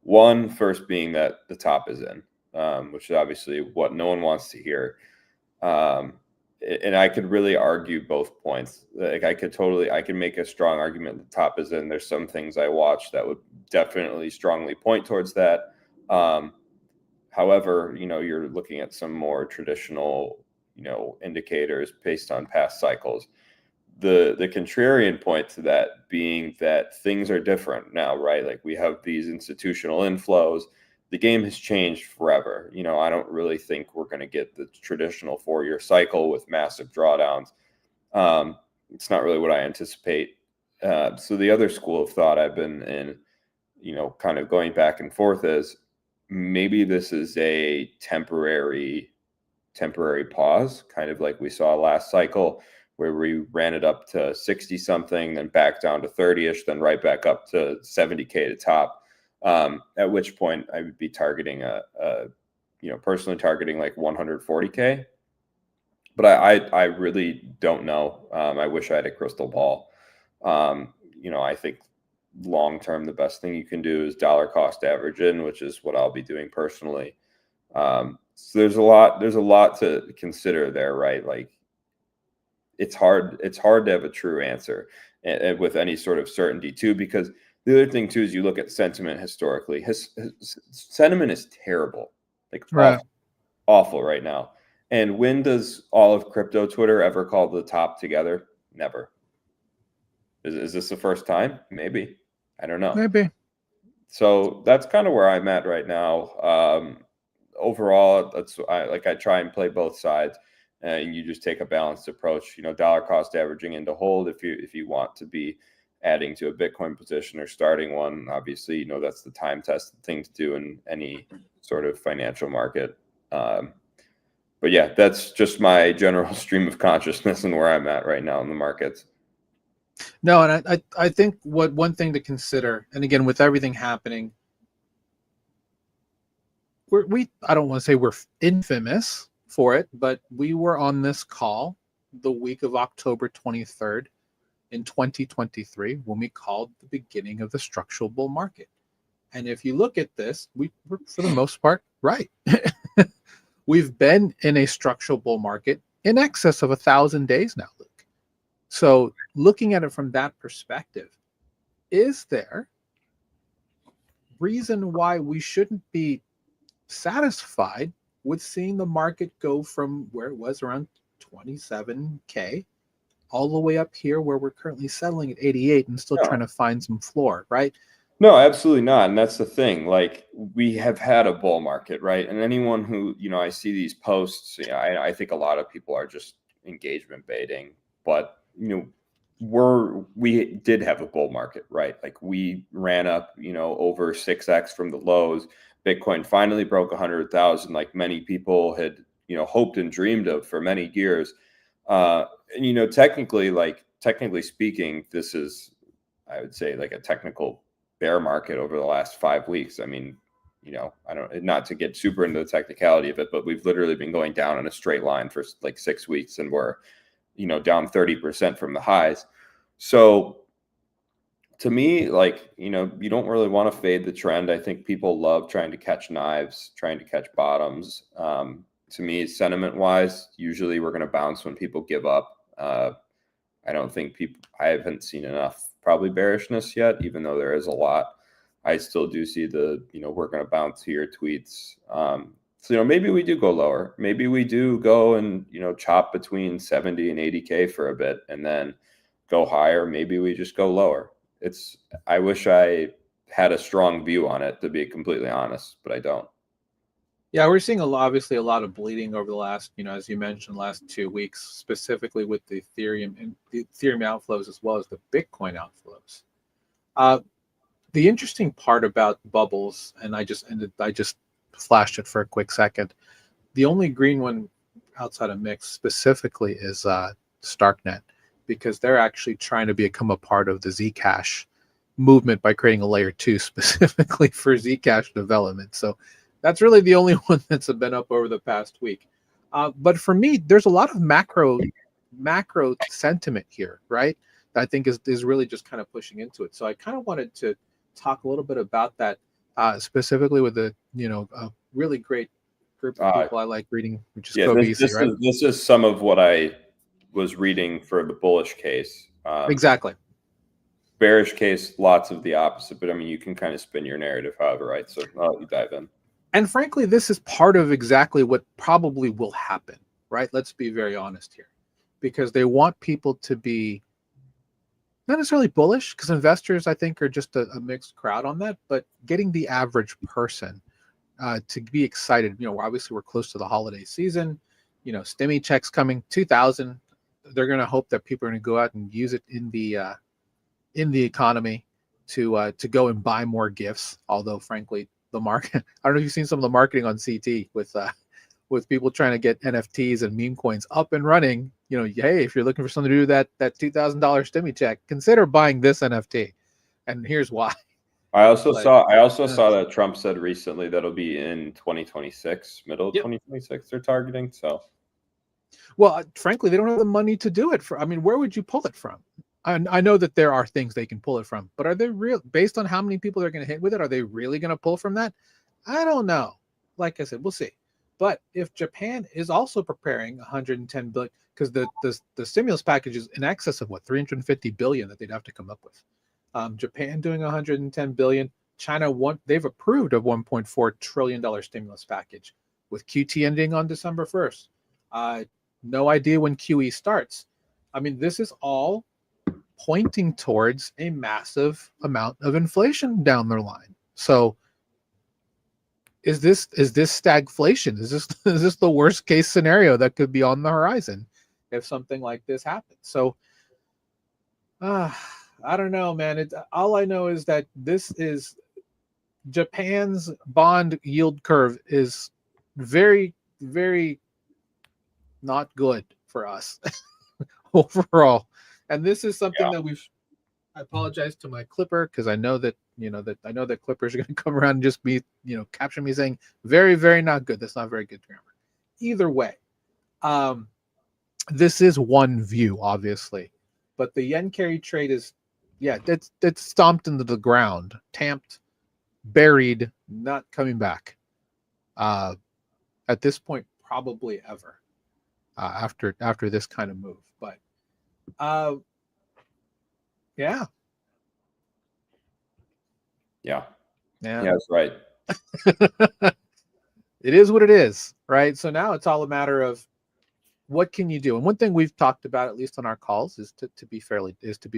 One, first being that the top is in, which is obviously what no one wants to hear. And I could really argue both points. Like I can make a strong argument the top is in. There's some things I watch that would definitely strongly point towards that. However, you're looking at some more traditional, indicators based on past cycles. The contrarian point to that being that things are different now, right? Like we have these institutional inflows. The game has changed forever. I don't really think we're going to get the traditional 4-year cycle with massive drawdowns. It's not really what I anticipate. So the other school of thought I've been in, kind of going back and forth is maybe this is a temporary pause, kind of like we saw last cycle, where we ran it up to 60 something, then back down to 30ish, then right back up to 70K to top. At which point I would be targeting personally targeting like 140K. But I really don't know. I wish I had a crystal ball. I think long term, the best thing you can do is dollar cost average in, which is what I'll be doing personally. So there's a lot to consider there, right? Like it's hard to have a true answer and with any sort of certainty too, because the other thing too is you look at sentiment historically. His sentiment is terrible, like Right. awful right now. And when does all of crypto Twitter ever call the top together? Never. Is this the first time? Maybe. I don't know. Maybe. So that's kind of where I'm at right now. Overall, I try and play both sides, and you just take a balanced approach. Dollar cost averaging into hold if you want to be adding to a Bitcoin position or starting one. Obviously, that's the time tested thing to do in any sort of financial market. But yeah, that's just my general stream of consciousness and where I'm at right now in the markets. No, and I think one thing to consider, and again, with everything happening, I don't want to say we're infamous for it, but we were on this call the week of October 23rd in 2023 when we called the beginning of the structural bull market. And if you look at this, we were for the most part right. We've been in a structural bull market in excess of 1,000 days now, Luke. So looking at it from that perspective, is there reason why we shouldn't be satisfied with seeing the market go from where it was around 27K all the way up here where we're currently settling at 88 and still trying to find some floor, right? No, absolutely not. And that's the thing. Like we have had a bull market, right? And anyone who, I see these posts, I think a lot of people are just engagement baiting, but we did have a bull market, right? Like we ran up, over 6x from the lows. Bitcoin finally broke 100,000, like many people had, hoped and dreamed of for many years. And technically speaking, this is, I would say, like a technical bear market over the last 5 weeks. I mean, I don't, not to get super into the technicality of it, but we've literally been going down in a straight line for like 6 weeks, and we're, down 30% from the highs. So to me, like, you don't really want to fade the trend. I think people love trying to catch knives, trying to catch bottoms. To me, sentiment wise, usually we're going to bounce when people give up. I don't think I haven't seen enough probably bearishness yet, even though there is a lot. I still do see we're going to bounce here tweets. So, maybe we do go lower. Maybe we do go and, chop between 70 and 80K for a bit and then go higher. Maybe we just go lower. I wish I had a strong view on it, to be completely honest, but I don't. Yeah, we're seeing obviously a lot of bleeding over the last, as you mentioned, last 2 weeks, specifically with the Ethereum outflows as well as the Bitcoin outflows. The interesting part about bubbles, and I just flashed it for a quick second. The only green one outside of Mix specifically is Starknet, because they're actually trying to become a part of the Zcash movement by creating a layer 2 specifically for Zcash development. So that's really the only one that's been up over the past week. But for me, there's a lot of macro sentiment here, right? That I think is really just kind of pushing into it. So I kind of wanted to talk a little bit about that, specifically with the a really great group of Uh, people I like reading, which is yeah, CoBC, right? this is some of what I was reading for the bullish case. Exactly. Bearish case, lots of the opposite, but I mean, you can kind of spin your narrative however, right? So I'll let you dive in. And frankly, this is part of exactly what probably will happen, right? Let's be very honest here, because they want people to be not necessarily bullish, because investors, I think, are just a mixed crowd on that, but getting the average person to be excited. Obviously, we're close to the holiday season. Stimmy checks coming, 2,000. They're going to hope that people are going to go out and use it in the economy to go and buy more gifts. Although, frankly, the market, I don't know if you've seen some of the marketing on CT with people trying to get NFTs and meme coins up and running. Hey, if you're looking for something to do that $2,000 stimmy check, consider buying this NFT. And here's why. I also Like, saw that Trump said recently that it'll be in 2026, middle of yep. 2026 they're targeting. So, Well, frankly, they don't have the money to do it. I mean, where would you pull it from? I know that there are things they can pull it from, but are they real? Based on how many people they're going to hit with it, are they really going to pull from that? I don't know. Like I said, we'll see. But if Japan is also preparing 110 billion, because the stimulus package is in excess of what, 350 billion that they'd have to come up with. Japan doing 110 billion. China they've approved a 1.4 trillion dollar stimulus package, with QT ending on December 1st. No idea when QE starts. I mean, this is all pointing towards a massive amount of inflation down the line. So is this stagflation? Is this the worst case scenario that could be on the horizon if something like this happens? So I don't know, man. All I know is that this is Japan's bond yield curve is very, very not good for us overall. And this is something that I apologize to my clipper, because I know that clippers are going to come around and just be capture me saying very, very not good. That's not very good grammar. Either way, this is one view, obviously, but the yen carry trade is it's stomped into the ground, tamped, buried, not coming back. At this point, probably ever. After this kind of move, but yeah, that's right. It is what it is, right? So now it's all a matter of what can you do. And one thing we've talked about, at least on our calls, is to be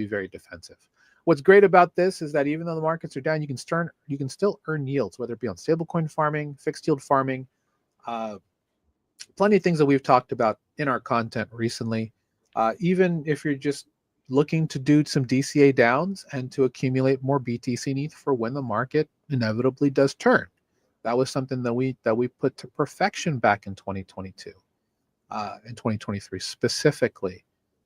very defensive. What's great about this is that even though the markets are down, you can still earn yields, whether it be on stablecoin farming, fixed yield farming, plenty of things that we've talked about in our content recently. Even if you're just looking to do some DCA downs and to accumulate more BTC ETH for when the market inevitably does turn. That was something that we put to perfection back in 2022, in 2023 specifically,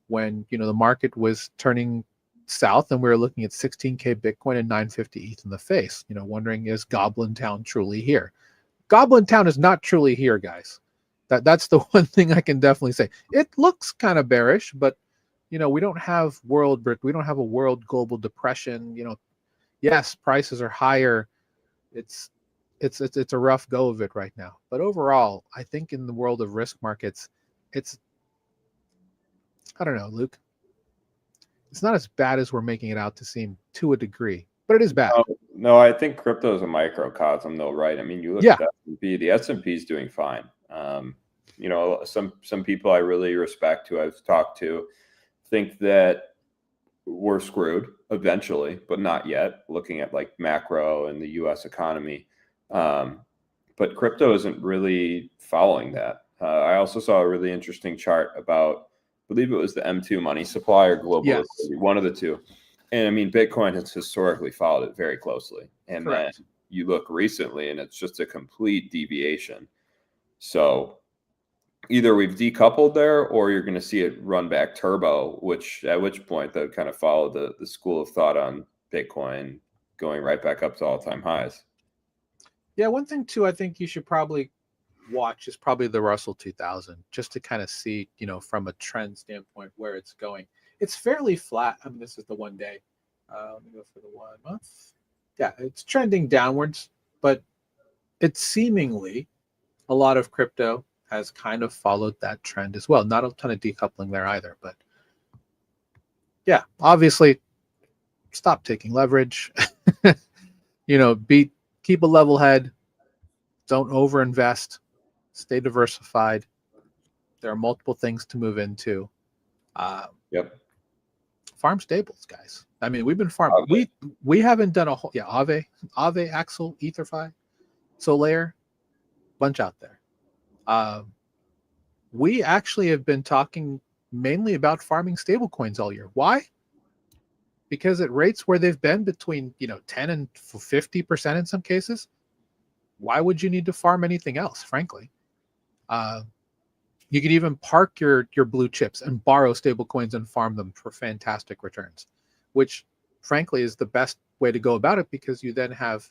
when the market was turning south and we were looking at 16K Bitcoin and 950 ETH in the face. Wondering, is Goblin Town truly here? Goblin Town is not truly here, guys. That's the one thing I can definitely say. It looks kind of bearish, but we don't have a world global depression. Yes, prices are higher. It's a rough go of it right now. But overall, I think in the world of risk markets, I don't know, Luke. It's not as bad as we're making it out to seem, to a degree, but it is bad. No, I think crypto is a microcosm, though, right? I mean, you look at the S&P. The S&P is doing fine. Some people I really respect, who I've talked to, think that we're screwed eventually, but not yet. Looking at like macro and the U.S. economy, but crypto isn't really following that. I also saw a really interesting chart about, I believe it was the M2 money supply or global liquidity, one of the two. And I mean, Bitcoin has historically followed it very closely. And then Correct. you look recently and it's just a complete deviation. So either we've decoupled there or you're going to see it run back turbo, at which point that would kind of follow the school of thought on Bitcoin going right back up to all-time highs. Yeah, one thing too, I think you should probably watch is probably the Russell 2000, just to kind of see, from a trend standpoint where it's going. It's fairly flat. I mean, this is the 1 day. Let me go for the 1 month. Yeah, it's trending downwards, but it's seemingly a lot of crypto has kind of followed that trend as well. Not a ton of decoupling there either, but yeah, obviously stop taking leverage. Keep a level head. Don't overinvest. Stay diversified. There are multiple things to move into. Yep. Farm stables, guys. I mean, we've been farming. We haven't done a whole Aave, Axel, EtherFi, Solaire, bunch out there. We actually have been talking mainly about farming stable coins all year. Why? Because at rates where they've been between 10 and 50% in some cases, why would you need to farm anything else? Frankly, you could even park your blue chips and borrow stable coins and farm them for fantastic returns, which frankly is the best way to go about it, because you then have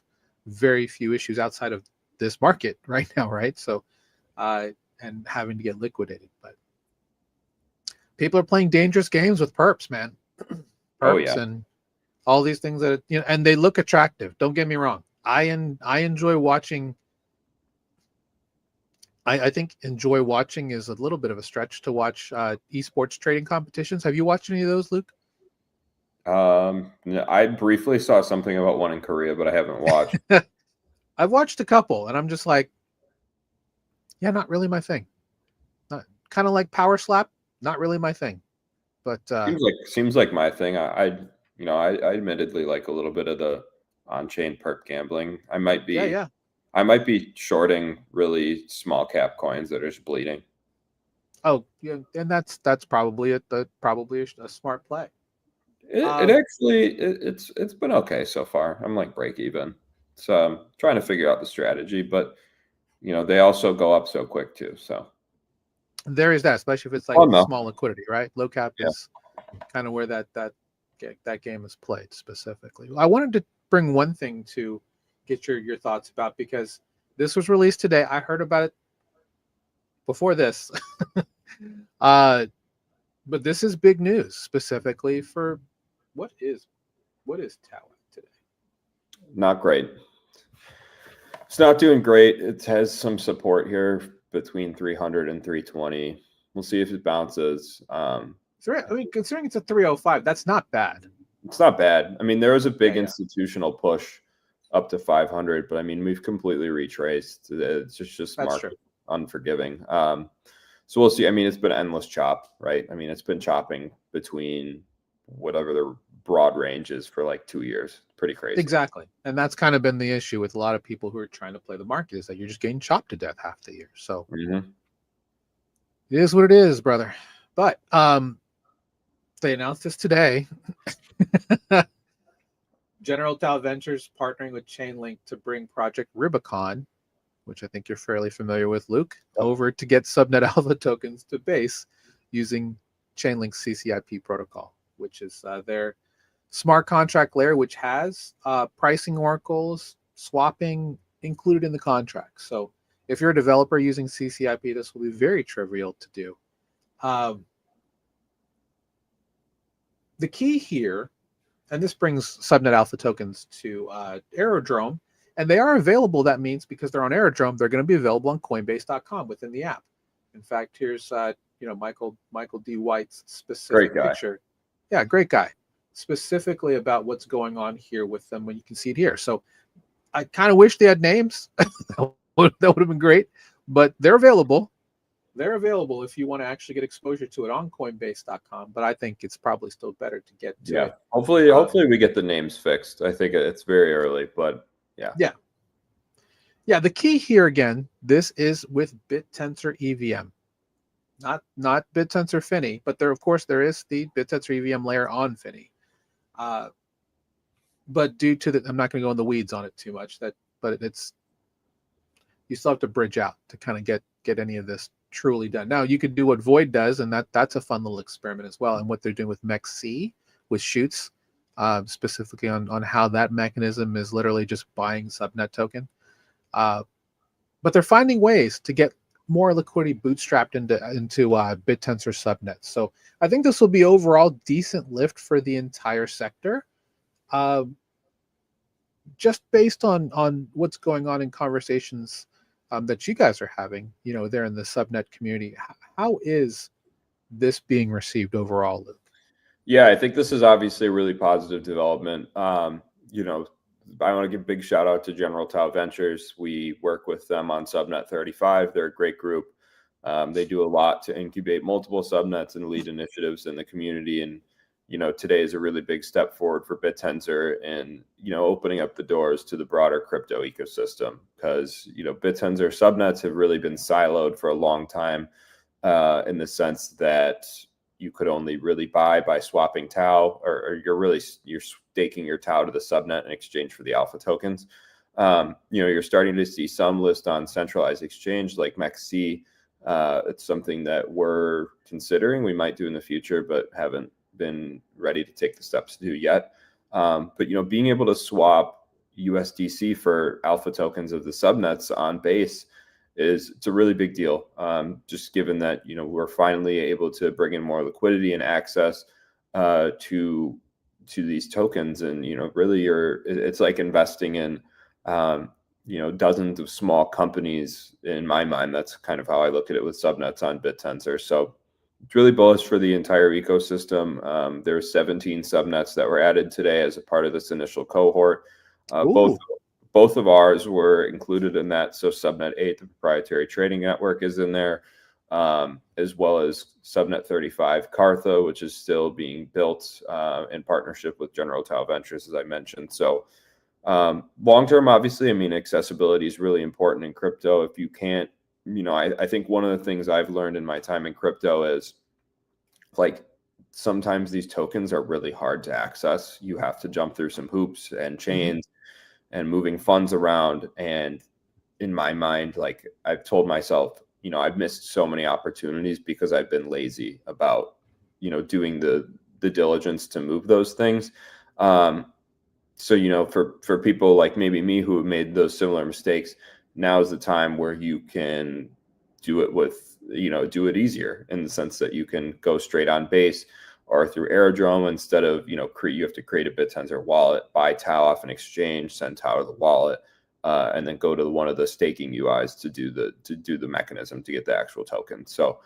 very few issues outside of this market right now, right? So, and having to get liquidated. But people are playing dangerous games with perps, man. Perps and all these things that and they look attractive. Don't get me wrong. I enjoy watching. I think enjoy watching is a little bit of a stretch to watch esports trading competitions. Have you watched any of those, Luke? I briefly saw something about one in Korea, but I haven't watched. I've watched a couple, and I'm just like, yeah, not really my thing. Kind of like Power Slap, not really my thing. But seems like my thing. I admittedly like a little bit of the on-chain perp gambling. I might be shorting really small cap coins that are just bleeding. Oh, yeah, and that's probably probably a smart play. It's been okay so far. I'm like break even. So I'm trying to figure out the strategy, but they also go up so quick too. So there is that, especially if it's like small liquidity, right? Low cap is kind of where that game is played specifically. I wanted to bring one thing to get your thoughts about, because this was released today. I heard about it before this. But this is big news specifically for what is Tau today? Not great. It's not doing great. It has some support here between 300 and 320. We'll see if it bounces. I mean, considering it's a 305, that's not bad. It's not bad. I mean, there was a big institutional push up to 500, but I mean, we've completely retraced. It's just market unforgiving. So we'll see. I mean, it's been endless chop, right? I mean, it's been chopping between whatever the broad range is for like 2 years. Pretty crazy. Exactly. And that's kind of been the issue with a lot of people who are trying to play the market, is that you're just getting chopped to death half the year. So It is what it is, brother. But they announced this today. General Tau Ventures partnering with Chainlink to bring Project Rubicon, which I think you're fairly familiar with, Luke, over to get subnet alpha tokens to Base using Chainlink's CCIP protocol, which is their smart contract layer, which has pricing oracles, swapping included in the contract. So if you're a developer using CCIP, this will be very trivial to do. The key here, and this brings subnet alpha tokens to Aerodrome, and they are available. That means because they're on Aerodrome, they're going to be available on Coinbase.com within the app. In fact, here's Michael D. White's specific picture. Yeah, great guy. Specifically about what's going on here with them, when you can see it here. So I kind of wish they had names. That would have been great, but they're available. They're available if you want to actually get exposure to it on Coinbase.com. But I think it's probably still better to get to it. Hopefully we get the names fixed. I think it's very early, but yeah. The key here again, this is with BitTensor EVM, not BitTensor Finney, but there is the BitTensor EVM layer on Finney. Uh, but due to the, I'm not going to go in the weeds on it too much. But it's you still have to bridge out to kind of get any of this truly done. Now you could do what Void does, and that's a fun little experiment as well. And what they're doing with MEC with shoots, specifically on how that mechanism is literally just buying subnet token. But they're finding ways to get more liquidity bootstrapped into BitTensor subnets. So I think this will be overall decent lift for the entire sector. Just based on what's going on in conversations that you guys are having, there in the subnet community, how is this being received overall, Luke? Yeah, I think this is obviously a really positive development. I want to give a big shout out to General Tao Ventures. We work with them on Subnet 35. They're a great group. They do a lot to incubate multiple subnets and lead initiatives in the community. And, today is a really big step forward for BitTensor and, opening up the doors to the broader crypto ecosystem because, BitTensor subnets have really been siloed for a long time in the sense that you could only really buy by swapping Tau, or you're staking your Tau to the subnet in exchange for the alpha tokens. You're starting to see some list on centralized exchange like MEC. It's something that we're considering we might do in the future, but haven't been ready to take the steps to do yet. But being able to swap USDC for alpha tokens of the subnets on base it's a really big deal. Just given that we're finally able to bring in more liquidity and access to these tokens, and really it's like investing in dozens of small companies. In my mind, that's kind of how I look at it with subnets on BitTensor. So it's really bullish for the entire ecosystem. There's 17 subnets that were added today as a part of this initial cohort. Both of ours were included in that. So Subnet 8, the proprietary trading network, is in there, as well as Subnet 35, Cartha, which is still being built in partnership with General Tao Ventures, as I mentioned. So long term, obviously, accessibility is really important in crypto. If you can't, I think one of the things I've learned in my time in crypto is sometimes these tokens are really hard to access. You have to jump through some hoops and chains. And moving funds around. And in my mind, I've told myself, I've missed so many opportunities because I've been lazy about, doing the diligence to move those things. So, for people like maybe me who have made those similar mistakes, now is the time where you can do it with, do it easier in the sense that you can go straight on base or through Aerodrome instead of, you have to create a BitTensor wallet, buy Tau off an exchange, send Tau to the wallet, and then go to one of the staking UIs to do the mechanism to get the actual token. So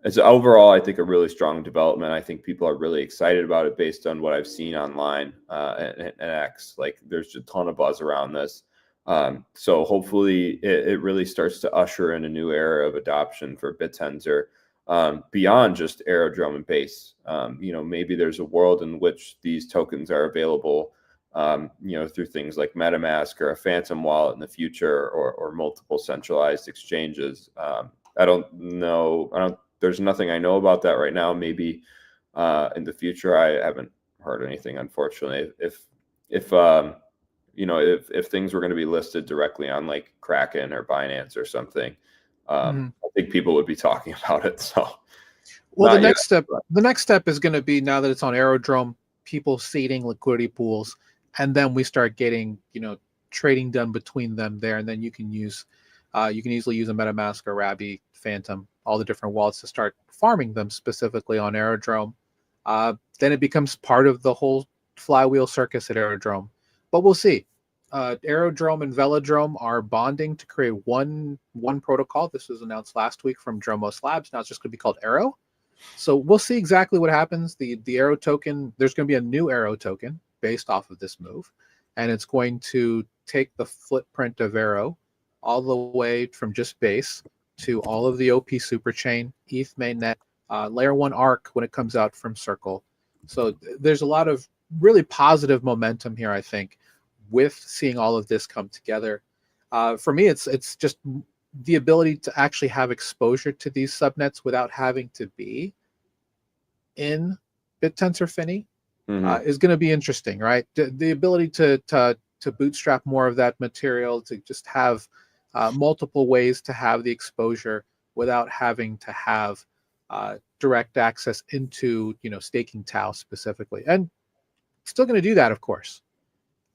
it's overall, I think, a really strong development. I think people are really excited about it based on what I've seen online and X. There's a ton of buzz around this. So hopefully it really starts to usher in a new era of adoption for BitTensor. Beyond just Aerodrome and Base. Maybe there's a world in which these tokens are available, through things like MetaMask or a Phantom wallet in the future, or multiple centralized exchanges. I don't know. There's nothing I know about that right now. Maybe in the future, I haven't heard anything, unfortunately. If things were going to be listed directly on Kraken or Binance or something, I think people would be talking about it. So, well, the next step is going to be, now that it's on Aerodrome, people seeding liquidity pools, and then we start getting trading done between them there, and then you can easily use a MetaMask or Rabby, Phantom, all the different wallets to start farming them specifically on Aerodrome. Then it becomes part of the whole flywheel circus at Aerodrome. But we'll see. Aerodrome and Velodrome are bonding to create one protocol. This was announced last week from Dromos Labs. Now it's just going to be called Aero. So we'll see exactly what happens. The Aero token, there's going to be a new Aero token based off of this move, and it's going to take the footprint of Aero all the way from just base to all of the OP superchain, ETH mainnet, layer 1 ARC when it comes out from Circle. So there's a lot of really positive momentum here, I think, with seeing all of this come together. For me, it's just the ability to actually have exposure to these subnets without having to be in BitTensor Finney Hmm. is going to be interesting, right? The ability to bootstrap more of that material, to just have multiple ways to have the exposure without having to have direct access into staking Tau specifically, and still going to do that, of course.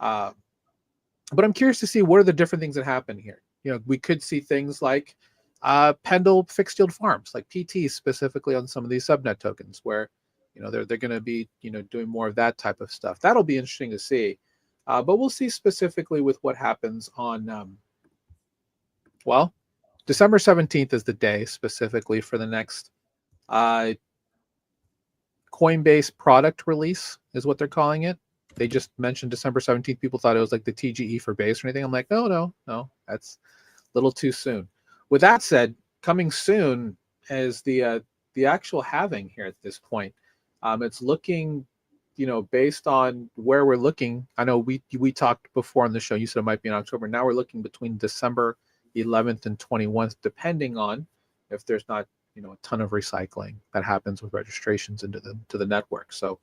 Uh, but I'm curious to see what are the different things that happen here. We could see things like Pendle fixed yield farms, like PT specifically on some of these subnet tokens, where they're going to be doing more of that type of stuff. That'll be interesting to see. But we'll see specifically with what happens on well, December 17th is the day specifically for the next uh, Coinbase product release, is what they're calling it. They just mentioned December 17th. People thought it was like the TGE for base or anything. I'm like, no, that's a little too soon. With that said, coming soon is the actual halving here at this point. It's looking, based on where we're looking. I know we talked before on the show. You said it might be in October. Now we're looking between December 11th and 21st, depending on if there's not a ton of recycling that happens with registrations into the network. So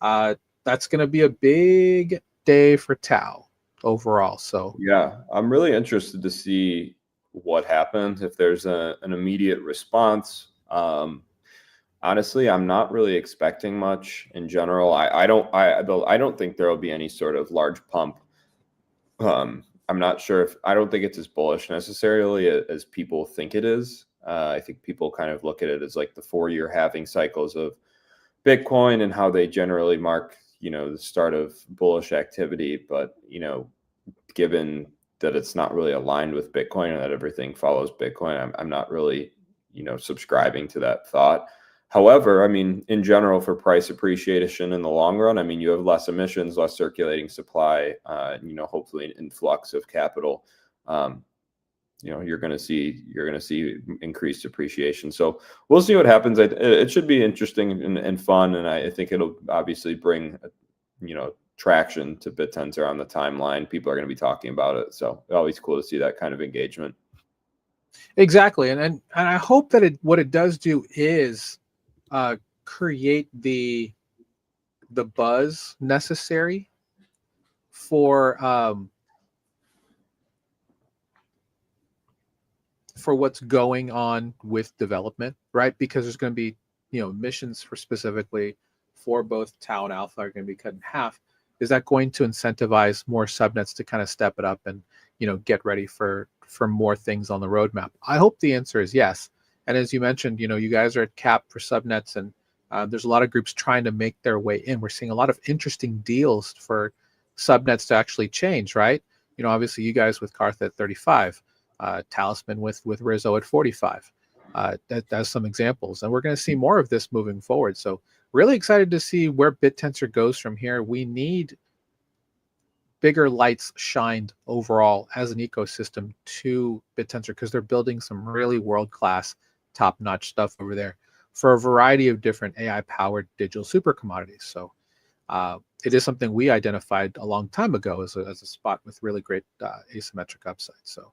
that's going to be a big day for Tau overall. So Yeah, I'm really interested to see what happens if there's an immediate response. Honestly, I'm not really expecting much in general. I don't think there will be any sort of large pump. I'm not sure if I don't think it's as bullish necessarily as people think it is. I think people kind of look at it as like the 4-year halving cycles of Bitcoin and how they generally mark, the start of bullish activity. But, given that it's not really aligned with Bitcoin and that everything follows Bitcoin, I'm not really, subscribing to that thought. However, I mean, in general, for price appreciation in the long run, I mean, you have less emissions, less circulating supply, hopefully an influx of capital. You're going to see increased appreciation. So we'll see what happens. It should be interesting and fun, and I think it'll obviously bring, traction to BitTensor on the timeline. People are going to be talking about it, so always cool to see that kind of engagement. exactly, and I hope that what it does do is create the buzz necessary for what's going on with development, right? Because there's going to be missions for specifically for both Tau and Alpha are going to be cut in half. Is that going to incentivize more subnets to kind of step it up and get ready for more things on the roadmap? I hope the answer is yes. And as you mentioned, you guys are at cap for subnets, and there's a lot of groups trying to make their way in. We're seeing a lot of interesting deals for subnets to actually change, right? Obviously you guys with Karth at 35, Talisman with Rizzo at 45. That's some examples, and we're going to see more of this moving forward. So really excited to see where BitTensor goes from here. We need bigger lights shined overall as an ecosystem to BitTensor because they're building some really world-class, top-notch stuff over there for a variety of different AI-powered digital super commodities. So it is something we identified a long time ago as a spot with really great asymmetric upside. So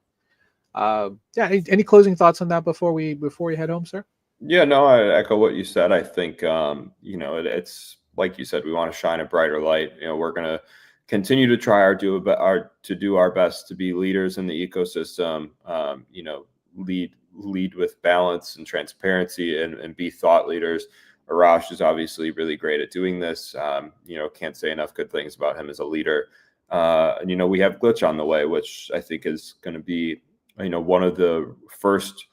yeah, any closing thoughts on that before we head home, sir? Yeah, no, I echo what you said. I think it's like you said, we want to shine a brighter light. We're going to continue to try to do our best to be leaders in the ecosystem. Lead with balance and transparency, and be thought leaders. Arash is obviously really great at doing this. Can't say enough good things about him as a leader. And we have Glitch on the way, which I think is going to be one of the first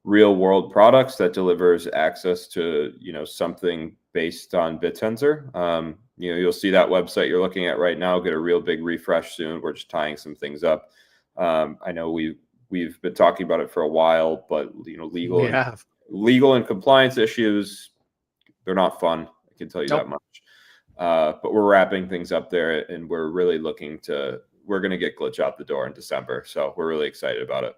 real world products that delivers access to something based on BitTensor. You'll see that website you're looking at right now get a real big refresh soon. We're just tying some things up. I know we've been talking about it for a while, but legal and compliance issues, they're not fun. I can tell you that much. But we're wrapping things up there, and we're really we're going to get Glitch out the door in December. So we're really excited about it.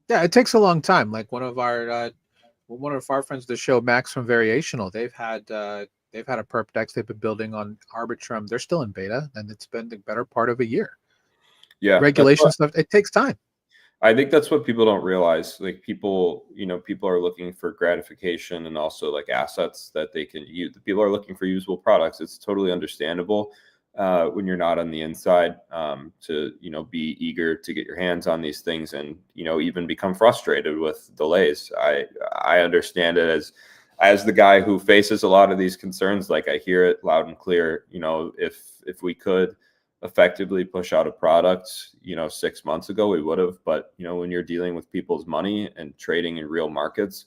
Yeah, it takes a long time. Like one of our friends of the show, Max from Variational, they've had a perp dex they've been building on Arbitrum. They're still in beta, and it's been the better part of a year. Yeah, regulation stuff, it takes time. I think that's what people don't realize. Like people, people are looking for gratification and also like assets that they can use. People are looking for usable products. It's totally understandable when you're not on the inside to, be eager to get your hands on these things and, even become frustrated with delays. I understand it as the guy who faces a lot of these concerns. Like I hear it loud and clear. If we could effectively push out a product 6 months ago, we would have. But when you're dealing with people's money and trading in real markets,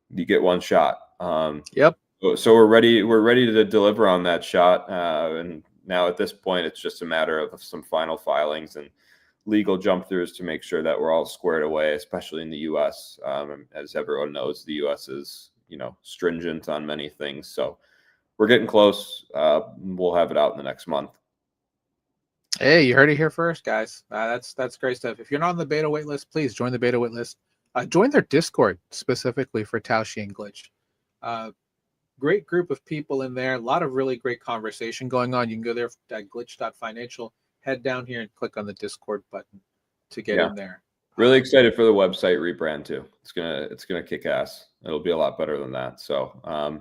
you get one shot. Yep. So we're ready to deliver on that shot, and now at this point it's just a matter of some final filings and legal jump throughs to make sure that we're all squared away, especially in the US. As everyone knows, the US is stringent on many things, so we're getting close. We'll have it out in the next month. Hey, you heard it here first, guys. That's great stuff. If you're not on the beta waitlist, please join the beta waitlist. Join their Discord specifically for Taoshi and Glitch. Great group of people in there. A lot of really great conversation going on. You can go there at glitch.financial, head down here and click on the Discord button to get in there. Really excited for the website rebrand too. It's gonna kick ass. It'll be a lot better than that. So I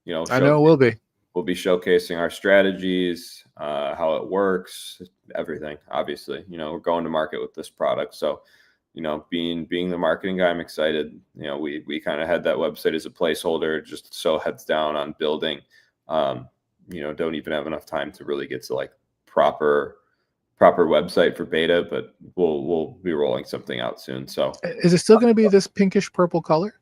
know it will be. We'll be showcasing our strategies, how it works, everything. Obviously, we're going to market with this product. So, being the marketing guy, I'm excited. We kind of had that website as a placeholder, just so heads down on building. Don't even have enough time to really get to like proper website for beta, but we'll be rolling something out soon. So, is it still going to be this pinkish purple color?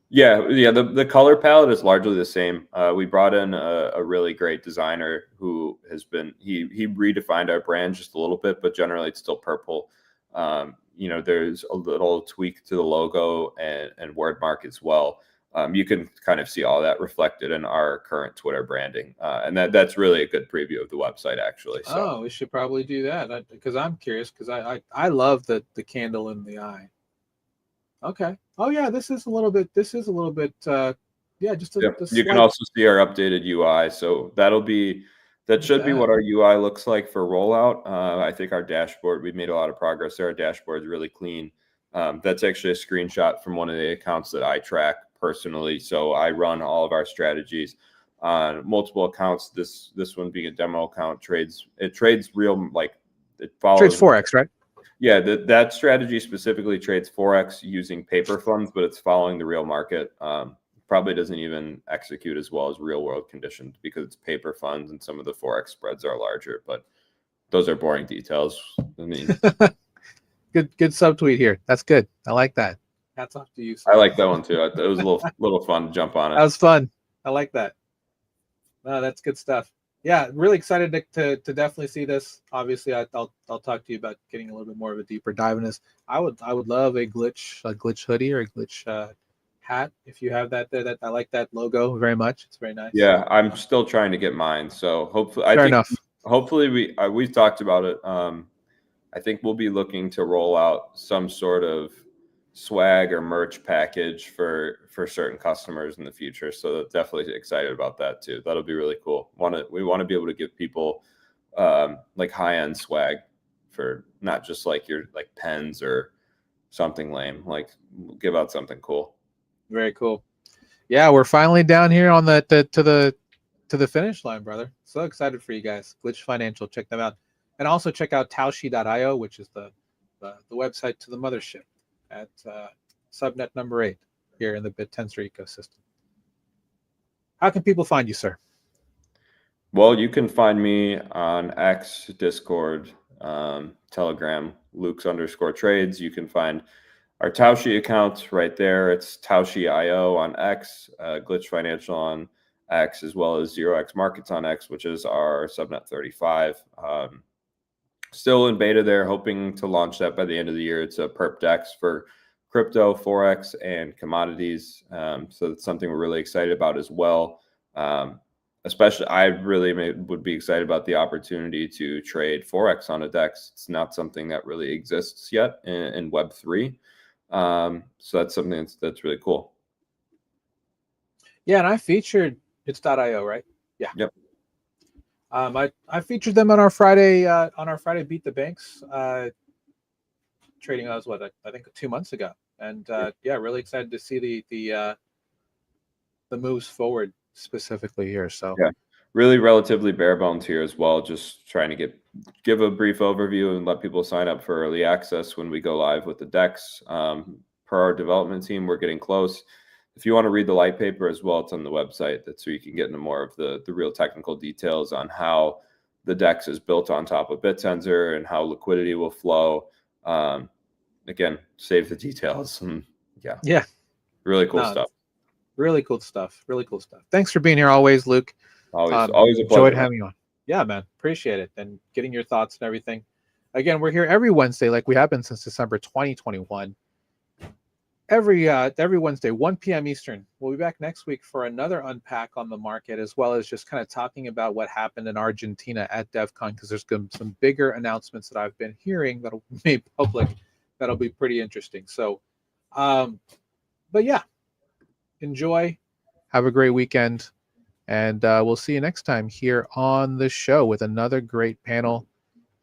Yeah. The color palette is largely the same. We brought in a really great designer who has been he redefined our brand just a little bit, but generally it's still purple. There's a little tweak to the logo and word mark as well. You can kind of see all that reflected in our current Twitter branding, and that's really a good preview of the website, actually. So. Oh, we should probably do that because I'm curious because I love the candle in the eye. Okay. Oh yeah, this is a little bit. Yeah, just a you can also see our updated UI. So that should be what our UI looks like for rollout. I think our dashboard, we've made a lot of progress there. Our dashboard is really clean. That's actually a screenshot from one of the accounts that I track personally. So I run all of our strategies on multiple accounts. This one being a demo account trades real, like it follows trades Forex, right? Yeah, that strategy specifically trades Forex using paper funds, but it's following the real market. Probably doesn't even execute as well as real world conditions because it's paper funds and some of the Forex spreads are larger, but those are boring details. I mean, good subtweet here. That's good. I like that. Hats off to you. I like that one too. It was a little fun to jump on it. That was fun. I like that. No, that's good stuff. Yeah, really excited to definitely see this. Obviously, I'll talk to you about getting a little bit more of a deeper dive in this. I would love a glitch hoodie or a glitch hat if you have that there. That I like that logo very much. It's very nice. Yeah, I'm still trying to get mine. So hopefully, hopefully we've talked about it. I think we'll be looking to roll out some sort of swag or merch package for certain customers in the future. So definitely excited about that too. That'll be really cool. We want to be able to give people like high-end swag for not just like your like pens or something lame. Like give out something cool. Very cool. Yeah, we're finally down here on to the finish line, brother. So excited for you guys. Glitch Financial, check them out. And also check out Taoshi.io, which is the website to the mothership at subnet number 8 here in the BitTensor ecosystem. How can people find you, sir? Well, you can find me on X, Discord, Telegram, Luke's_trades. You can find our Taoshi account right there. It's Taoshi.io on X, Glitch Financial on X, as well as 0x Markets on X, which is our subnet 35. Still in beta there, hoping to launch that by the end of the year. It's a perp dex for crypto, Forex, and commodities. So it's something we're really excited about as well. Especially, I really would be excited about the opportunity to trade Forex on a DEX. It's not something that really exists yet in Web3. So that's something that's really cool. Yeah, and I featured it's.io, right? Yeah. Yep. I featured them on our Friday Beat the Banks trading. That was I think 2 months ago, and yeah, really excited to see the moves forward specifically here. So yeah, really relatively bare bones here as well. Just trying to give a brief overview and let people sign up for early access when we go live with the decks. Per our development team, we're getting close. If you want to read the light paper as well, it's on the website. That's where you can get into more of the real technical details on how the DEX is built on top of Bitsensor and how liquidity will flow. Again, save the details. And yeah, really cool stuff. Really cool stuff. Really cool stuff. Thanks for being here always, Luke. Always a enjoyed pleasure. Having you on. Yeah, man. Appreciate it. And getting your thoughts and everything. Again, we're here every Wednesday, like we have been since December 2021. Every Wednesday, 1 p.m. Eastern. We'll be back next week for another unpack on the market, as well as just kind of talking about what happened in Argentina at DevCon, because there's some bigger announcements that I've been hearing that'll be made public that'll be pretty interesting. So, but yeah, enjoy. Have a great weekend. And we'll see you next time here on the show with another great panel.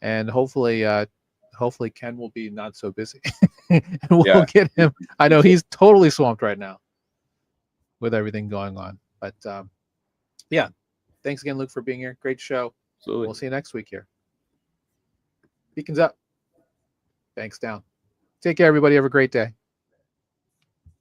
And hopefully Ken will be not so busy. And we'll get him. I know he's totally swamped right now with everything going on. But yeah, thanks again, Luke, for being here. Great show. Absolutely. We'll see you next week here. Beacons up. Banks down. Take care, everybody. Have a great day.